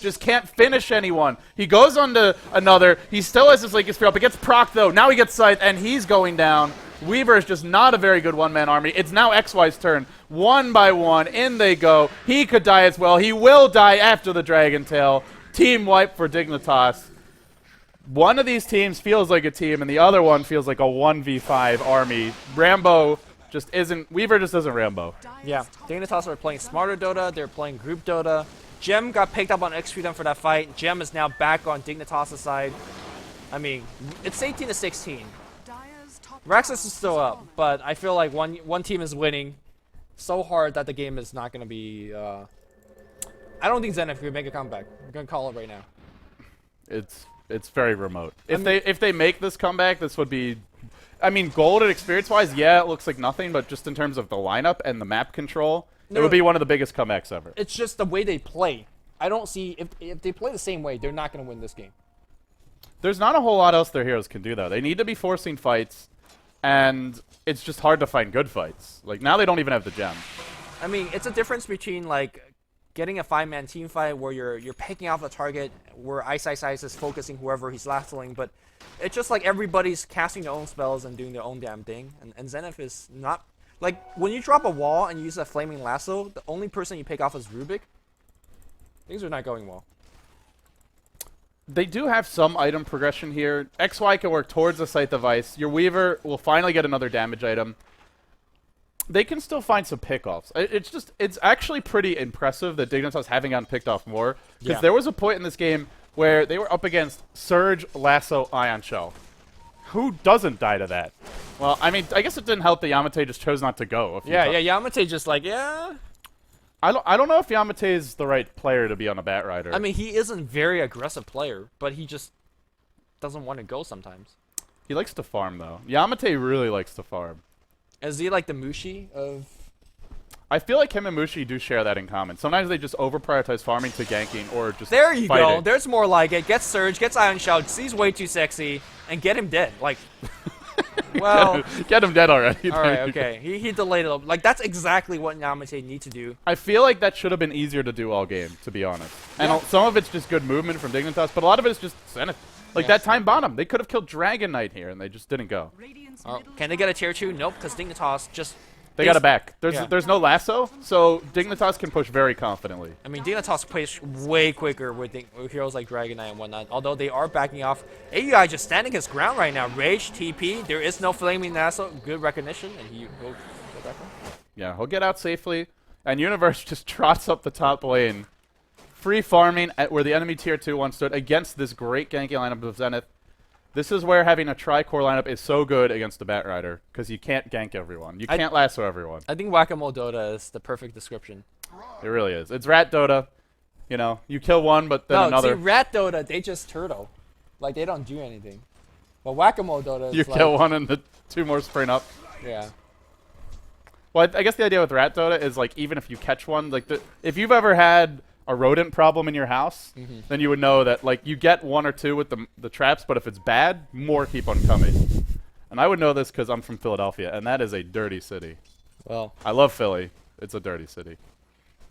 [SPEAKER 1] just can't finish anyone. He goes on to another. He still has his Lakers Fear up. It gets proc, though. Now he gets Scythe, and he's going down. Weaver is just not a very good one-man army. It's now XY's turn. 1 by 1, in they go. He could die as well. He will die after the Dragon Tail. Team wipe for Dignitas. One of these teams feels like a team, and the other one feels like a 1v5 army. Rambo just isn't... Weaver just isn't Rambo.
[SPEAKER 2] Yeah, Dignitas are playing smarter Dota. They're playing group Dota. Gem got picked up on X Freedom for that fight. Gem is now back on Dignitas' side. I mean, it's 18-16. Raxus is still up, but I feel like one team is winning. so hard that the game is not going to be... I don't think Zenith can make a comeback. I'm going to call it right now.
[SPEAKER 1] It's very remote. If they make this comeback, this would be... I mean, gold and experience-wise, yeah, it looks like nothing, but just in terms of the lineup and the map control, it would be one of the biggest comebacks ever.
[SPEAKER 2] It's just the way they play. I don't see... If they play the same way, they're not going to win this game.
[SPEAKER 1] There's not a whole lot else their heroes can do, though. They need to be forcing fights, and it's just hard to find good fights. Like, now they don't even have the gem.
[SPEAKER 2] I mean, it's a difference between, like, getting a 5-man team fight where you're picking out the target, where Ice is focusing whoever he's lassoing, but it's just like everybody's casting their own spells and doing their own damn thing. And Zenith is not... Like, when you drop a wall and you use a flaming lasso, the only person you pick off is Rubik. Things are not going well.
[SPEAKER 1] They do have some item progression here. XY can work towards the Scythe of Ice. Your Weaver will finally get another damage item. They can still find some pickoffs. It's actually pretty impressive that Dignitas having gotten picked off more. Because there was a point in this game where they were up against Surge, Lasso, Ion Shell. Who doesn't die to that? Well, I mean, I guess it didn't help that Yamate just chose not to go.
[SPEAKER 2] Yamate just like,
[SPEAKER 1] I don't know if Yamate is the right player to be on a Bat Rider.
[SPEAKER 2] I mean, he isn't a very aggressive player, but he just doesn't want to go sometimes.
[SPEAKER 1] He likes to farm, though. Yamate really likes to farm.
[SPEAKER 2] Is he like the Mushi of...
[SPEAKER 1] I feel like him and Mushi do share that in common. Sometimes they just over-prioritize farming to ganking or just
[SPEAKER 2] There you
[SPEAKER 1] fighting.
[SPEAKER 2] go. There's more like it. Gets Surge, gets Ion Shell, sees way too sexy, and get him dead. Like, well...
[SPEAKER 1] get him dead already.
[SPEAKER 2] Alright, okay. He delayed it. Like, that's exactly what Yamate needs to do.
[SPEAKER 1] I feel like that should have been easier to do all game, to be honest. And some of it's just good movement from Dignitas, but a lot of it is just Zenith. Like that time bottom. They could have killed Dragon Knight here, and they just didn't go.
[SPEAKER 2] Can they get a tier 2? Nope, because Dignitas just...
[SPEAKER 1] They got it back. There's no lasso, so Dignitas can push very confidently.
[SPEAKER 2] I mean, Dignitas plays way quicker with heroes like Dragon Knight and whatnot, although they are backing off. AUI just standing his ground right now. Rage, TP, there is no flaming lasso. Good recognition, and he will go back on.
[SPEAKER 1] Yeah, he'll get out safely, and Universe just trots up the top lane. Free farming at where the enemy tier 2 once stood against this great ganking lineup of Zenith. This is where having a tri-core lineup is so good against the Bat Rider, because you can't gank everyone. You can't lasso everyone.
[SPEAKER 2] I think Whack-A-Mole Dota is the perfect description.
[SPEAKER 1] It really is. It's Rat Dota. You know, you kill one, but then another.
[SPEAKER 2] See, Rat Dota, they just turtle. Like, they don't do anything. But Whack-A-Mole Dota is
[SPEAKER 1] you kill one and the two more spring up.
[SPEAKER 2] Yeah.
[SPEAKER 1] Well, I guess the idea with Rat Dota is, like, even if you catch one, like, if you've ever had a rodent problem in your house, then you would know that, like, you get one or two with the traps, but if it's bad, more keep on coming. And I would know this because I'm from Philadelphia, and that is a dirty city.
[SPEAKER 2] Well,
[SPEAKER 1] I love Philly. It's a dirty city.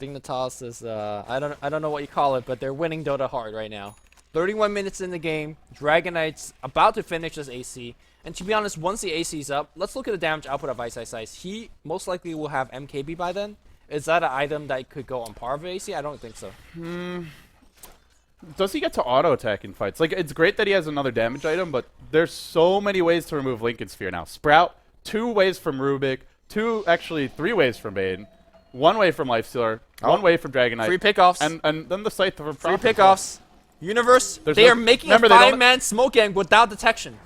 [SPEAKER 2] Dignitas is I don't know what you call it, but they're winning Dota hard right now. 31 minutes in the game. Dragon Knight's about to finish this AC. And to be honest, once the AC is up, let's look at the damage output of Ice. He most likely will have MKB by then. Is that an item that could go on par with AC? I don't think so.
[SPEAKER 1] Does he get to auto attack in fights? Like, it's great that he has another damage item, but there's so many ways to remove Lincoln Sphere now. Sprout, 2 ways from Rubik, 3 ways from Bane, 1 way from Lifestealer, 1 way from Dragon Knight.
[SPEAKER 2] Free pickoffs.
[SPEAKER 1] And then the Scythe for
[SPEAKER 2] Free pickoffs. Universe,
[SPEAKER 1] There's
[SPEAKER 2] they are making a
[SPEAKER 1] remember,
[SPEAKER 2] 5-man smoke gang without detection.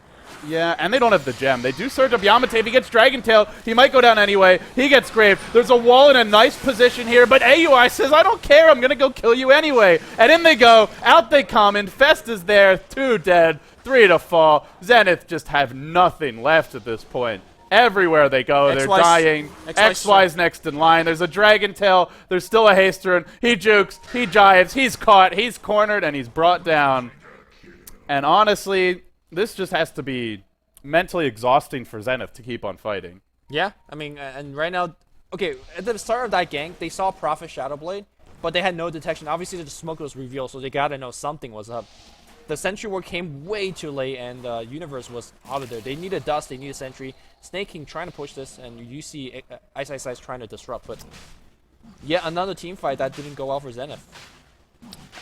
[SPEAKER 1] Yeah, and they don't have the gem. They do surge up Yamate. If he gets Dragon Tail, he might go down anyway. He gets Grave. There's a wall in a nice position here, but AUI says, I don't care. I'm going to go kill you anyway. And in they go. Out they come. Infest is there. 2 dead. 3 to fall. Zenith just have nothing left at this point. Everywhere they go, they're dying. XY's next in line. There's a Dragon Tail. There's still a Hasterin. He jukes. He jives. He's caught. He's cornered, and he's brought down. And honestly, this just has to be mentally exhausting for Zenith to keep on fighting.
[SPEAKER 2] Yeah, I mean, and right now, okay, at the start of that gank, they saw Prophet Shadowblade, but they had no detection. Obviously, the smoke was revealed, so they gotta know something was up. The Sentry Ward came way too late, and Universe was out of there. They needed Dust, they needed Sentry. Snake King trying to push this, and you see Ice trying to disrupt, but yet another team fight that didn't go well for Zenith.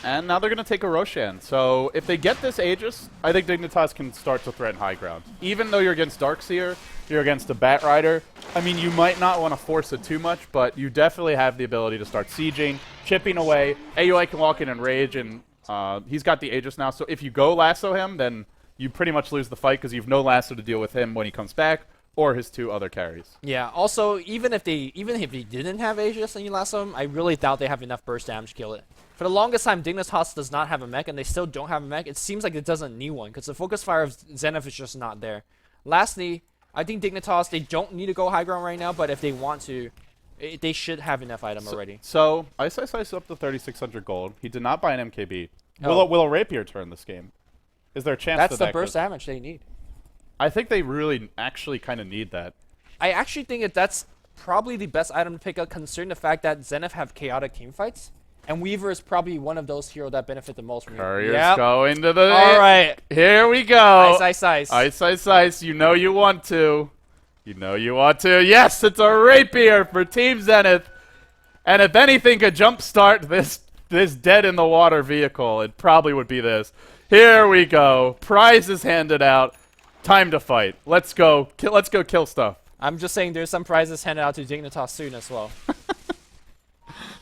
[SPEAKER 1] And now they're going to take a Roshan. So if they get this Aegis, I think Dignitas can start to threaten high ground. Even though you're against Darkseer, you're against a Bat Rider. I mean, you might not want to force it too much, but you definitely have the ability to start sieging, chipping away. AUI can walk in and rage, and he's got the Aegis now. So if you go lasso him, then you pretty much lose the fight because you have no lasso to deal with him when he comes back, or his 2 other carries.
[SPEAKER 2] Yeah. Also, even if they didn't have Aegis and you lasso him, I really doubt they have enough burst damage to kill it. For the longest time, Dignitas does not have a mech, and they still don't have a mech. It seems like it doesn't need one because the focus fire of Zenith is just not there. Lastly, I think Dignitas, they don't need to go high ground right now, but if they want to, they should have enough item already.
[SPEAKER 1] So Ice up to 3,600 gold. He did not buy an MKB.
[SPEAKER 2] Oh.
[SPEAKER 1] Will a Rapier turn this game? Is there a chance
[SPEAKER 2] That's
[SPEAKER 1] that
[SPEAKER 2] the burst damage they need.
[SPEAKER 1] I think they really actually kind of need that.
[SPEAKER 2] I actually think that's probably the best item to pick up, considering the fact that Zenith have chaotic team fights, and Weaver is probably one of those heroes that benefit the most from
[SPEAKER 1] Courier's
[SPEAKER 2] Yep.
[SPEAKER 1] going to the...
[SPEAKER 2] All right.
[SPEAKER 1] Here we go.
[SPEAKER 2] Ice.
[SPEAKER 1] You know you want to. You know you want to. Yes, it's a Rapier for Team Zenith. And if anything could jumpstart this dead-in-the-water vehicle, it probably would be this. Here we go. Prizes handed out. Time to fight. Let's go. Let's go kill stuff.
[SPEAKER 2] I'm just saying there's some prizes handed out to Dignitas soon as well.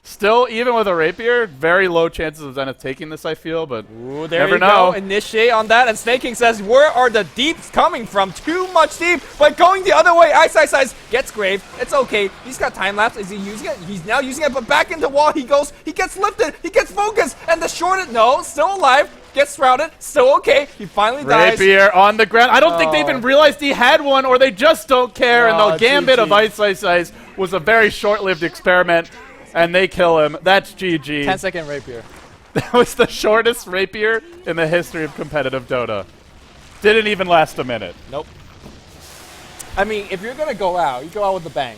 [SPEAKER 1] Still, even with a Rapier, very low chances of Zenith taking this, I feel, but
[SPEAKER 2] Ooh, there
[SPEAKER 1] never
[SPEAKER 2] you
[SPEAKER 1] know.
[SPEAKER 2] go. Initiate on that, and Snake King says, where are the deeps coming from? Too much deep, but going the other way. Ice gets Grave. It's okay. He's got time lapse. Is he using it? He's now using it, but back into wall he goes. He gets lifted. He gets focused, and the shorted, no, still alive. Gets shrouded. Still okay. He finally dies.
[SPEAKER 1] Rapier on the ground. I don't think they even realized he had one, or they just don't care. And the gambit of Ice was a very short-lived experiment. And they kill him. That's GG.
[SPEAKER 2] 10-second Rapier.
[SPEAKER 1] That was the shortest Rapier in the history of competitive Dota. Didn't even last a minute.
[SPEAKER 2] Nope. I mean, if you're going to go out, you go out with a bang.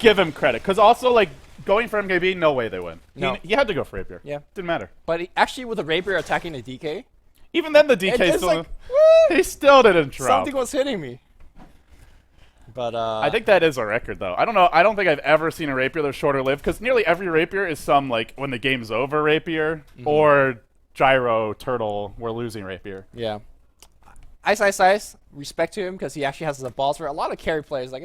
[SPEAKER 1] Give him credit. Because also, like, going for MKB, no way they win.
[SPEAKER 2] No.
[SPEAKER 1] He had to go for Rapier.
[SPEAKER 2] Yeah.
[SPEAKER 1] Didn't matter.
[SPEAKER 2] But actually, with a Rapier attacking the DK,
[SPEAKER 1] Even then, the DK
[SPEAKER 2] it's
[SPEAKER 1] still...
[SPEAKER 2] like,
[SPEAKER 1] he still didn't drop.
[SPEAKER 2] something was hitting me. But
[SPEAKER 1] I think that is a record, though. I don't know. I don't think I've ever seen a Rapier that's shorter lived, because nearly every Rapier is some, like, when the game's over Rapier, or Gyro, Turtle, we're losing Rapier.
[SPEAKER 2] Yeah. Ice. Respect to him, because he actually has the balls for a lot of carry players. Like,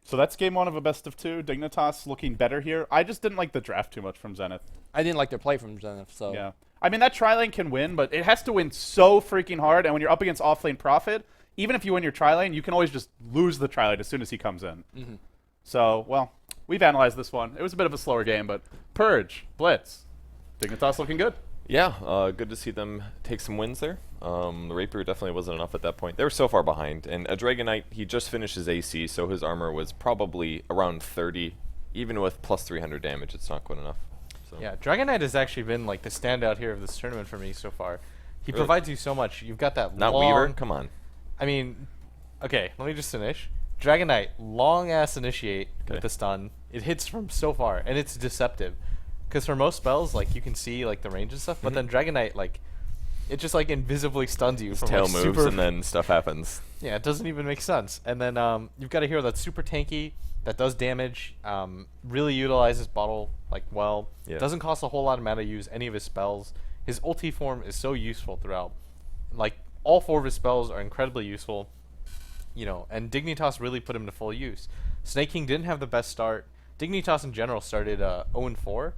[SPEAKER 1] So that's game 1 of a best of 2. Dignitas looking better here. I just didn't like the draft too much from Zenith.
[SPEAKER 2] I didn't like their play from Zenith, so.
[SPEAKER 1] Yeah. I mean, that tri-lane can win, but it has to win so freaking hard, and when you're up against off-lane Prophet, even if you win your tri-lane, you can always just lose the tri-lane as soon as he comes in. So, well, we've analyzed this one. It was a bit of a slower game, but Purge, Blitz, Dignitas looking good.
[SPEAKER 4] Yeah, good to see them take some wins there. The Rapier definitely wasn't enough at that point. They were so far behind. And a Dragonite, he just finished his AC, so his armor was probably around 30. Even with plus 300 damage, it's not quite enough. So.
[SPEAKER 5] Yeah, Dragonite has actually been like the standout here of this tournament for me so far. He provides you so much. You've got that
[SPEAKER 4] Not
[SPEAKER 5] long...
[SPEAKER 4] Weaver? Come on.
[SPEAKER 5] I mean, okay, let me just finish. Dragonite, long-ass initiate with the stun. It hits from so far, and it's deceptive. Because for most spells, like, you can see, like, the range and stuff, but then Dragonite, like, it just, like, invisibly stuns you
[SPEAKER 4] His
[SPEAKER 5] from,
[SPEAKER 4] tail
[SPEAKER 5] like,
[SPEAKER 4] moves,
[SPEAKER 5] super...
[SPEAKER 4] and then stuff happens.
[SPEAKER 5] Yeah, it doesn't even make sense. And then you've got a hero that's super tanky, that does damage, really utilizes bottle, like, well.
[SPEAKER 4] Yeah.
[SPEAKER 5] Doesn't cost a whole lot of mana to use any of his spells. His ulti form is so useful throughout. Like, all 4 of his spells are incredibly useful, you know, and Dignitas really put him to full use. Snake King didn't have the best start. Dignitas in general started 0-4,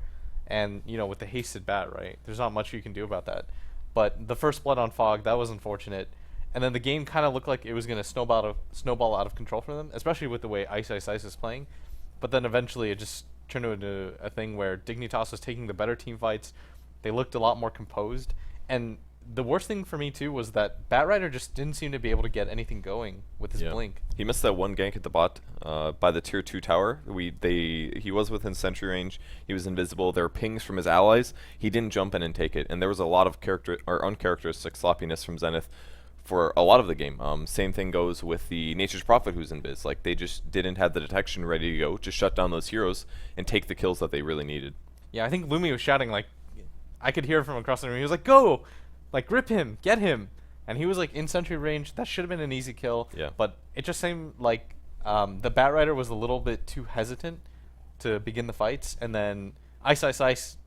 [SPEAKER 5] and, you know, with the hasted bat, right? There's not much you can do about that. But the first blood on Fog, that was unfortunate. And then the game kind of looked like it was going to snowball out of control for them, especially with the way Ice is playing. But then eventually it just turned into a thing where Dignitas was taking the better team fights. They looked a lot more composed, and the worst thing for me too was that Batrider just didn't seem to be able to get anything going with his blink.
[SPEAKER 4] He missed that one gank at the bot by the tier 2 tower. He was within sentry range. He was invisible. There were pings from his allies. He didn't jump in and take it, and there was a lot of uncharacteristic sloppiness from Zenith for a lot of the game. Same thing goes with the Nature's Prophet who's in biz. Like, they just didn't have the detection ready to go to shut down those heroes and take the kills that they really needed.
[SPEAKER 5] Yeah, I think Lumi was shouting, like, I could hear from across the room. He was like, "Go! Like, grip him, get him," and he was like in sentry range. That should have been an easy kill.
[SPEAKER 4] Yeah.
[SPEAKER 5] But it just seemed like the Batrider was a little bit too hesitant to begin the fights, and then Ice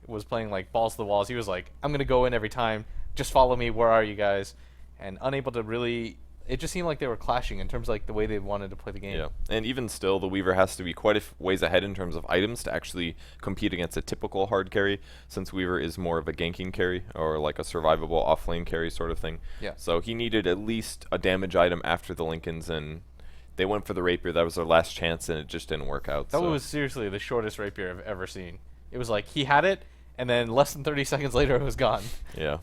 [SPEAKER 5] was playing like balls to the walls. He was like, "I'm gonna go in every time. Just follow me. Where are you guys?" And unable to really. It just seemed like they were clashing in terms of like the way they wanted to play the game.
[SPEAKER 4] Yeah, and even still, the Weaver has to be quite a ways ahead in terms of items to actually compete against a typical hard carry, since Weaver is more of a ganking carry, or like a survivable off-lane carry sort of thing.
[SPEAKER 5] Yeah.
[SPEAKER 4] So he needed at least a damage item after the Lincolns, and They went for the rapier. That was their last chance, and it just didn't work out.
[SPEAKER 5] That
[SPEAKER 4] so.
[SPEAKER 5] was seriously the shortest rapier I've ever seen. It was like he had it, and then less than 30 seconds later it was gone.
[SPEAKER 4] Yeah.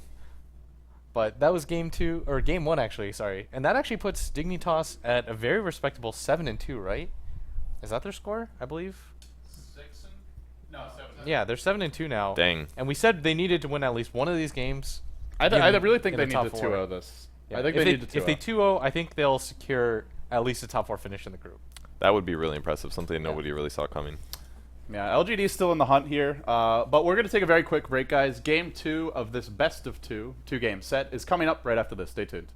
[SPEAKER 5] But that was game 2 or game 1 actually. Sorry, and that actually puts Dignitas at a very respectable 7-2, right? Is that their score? I believe.
[SPEAKER 1] 6 and no 7.
[SPEAKER 5] Yeah, they're 7-2 now.
[SPEAKER 4] Dang.
[SPEAKER 5] And we said they needed to win at least one of these games.
[SPEAKER 1] I really think
[SPEAKER 5] in
[SPEAKER 1] they
[SPEAKER 5] the
[SPEAKER 1] need
[SPEAKER 5] top
[SPEAKER 1] to
[SPEAKER 5] four.
[SPEAKER 1] 2-0 this.
[SPEAKER 5] Yeah.
[SPEAKER 1] I think
[SPEAKER 5] if
[SPEAKER 1] they need to 2-0.
[SPEAKER 5] If they 2-0, I think they'll secure at least a top 4 finish in the group.
[SPEAKER 4] That would be really impressive. Something nobody really saw coming.
[SPEAKER 1] Yeah, LGD is still in the hunt here, but we're going to take a very quick break, guys. Game 2 of this best of 2 game set is coming up right after this. Stay tuned.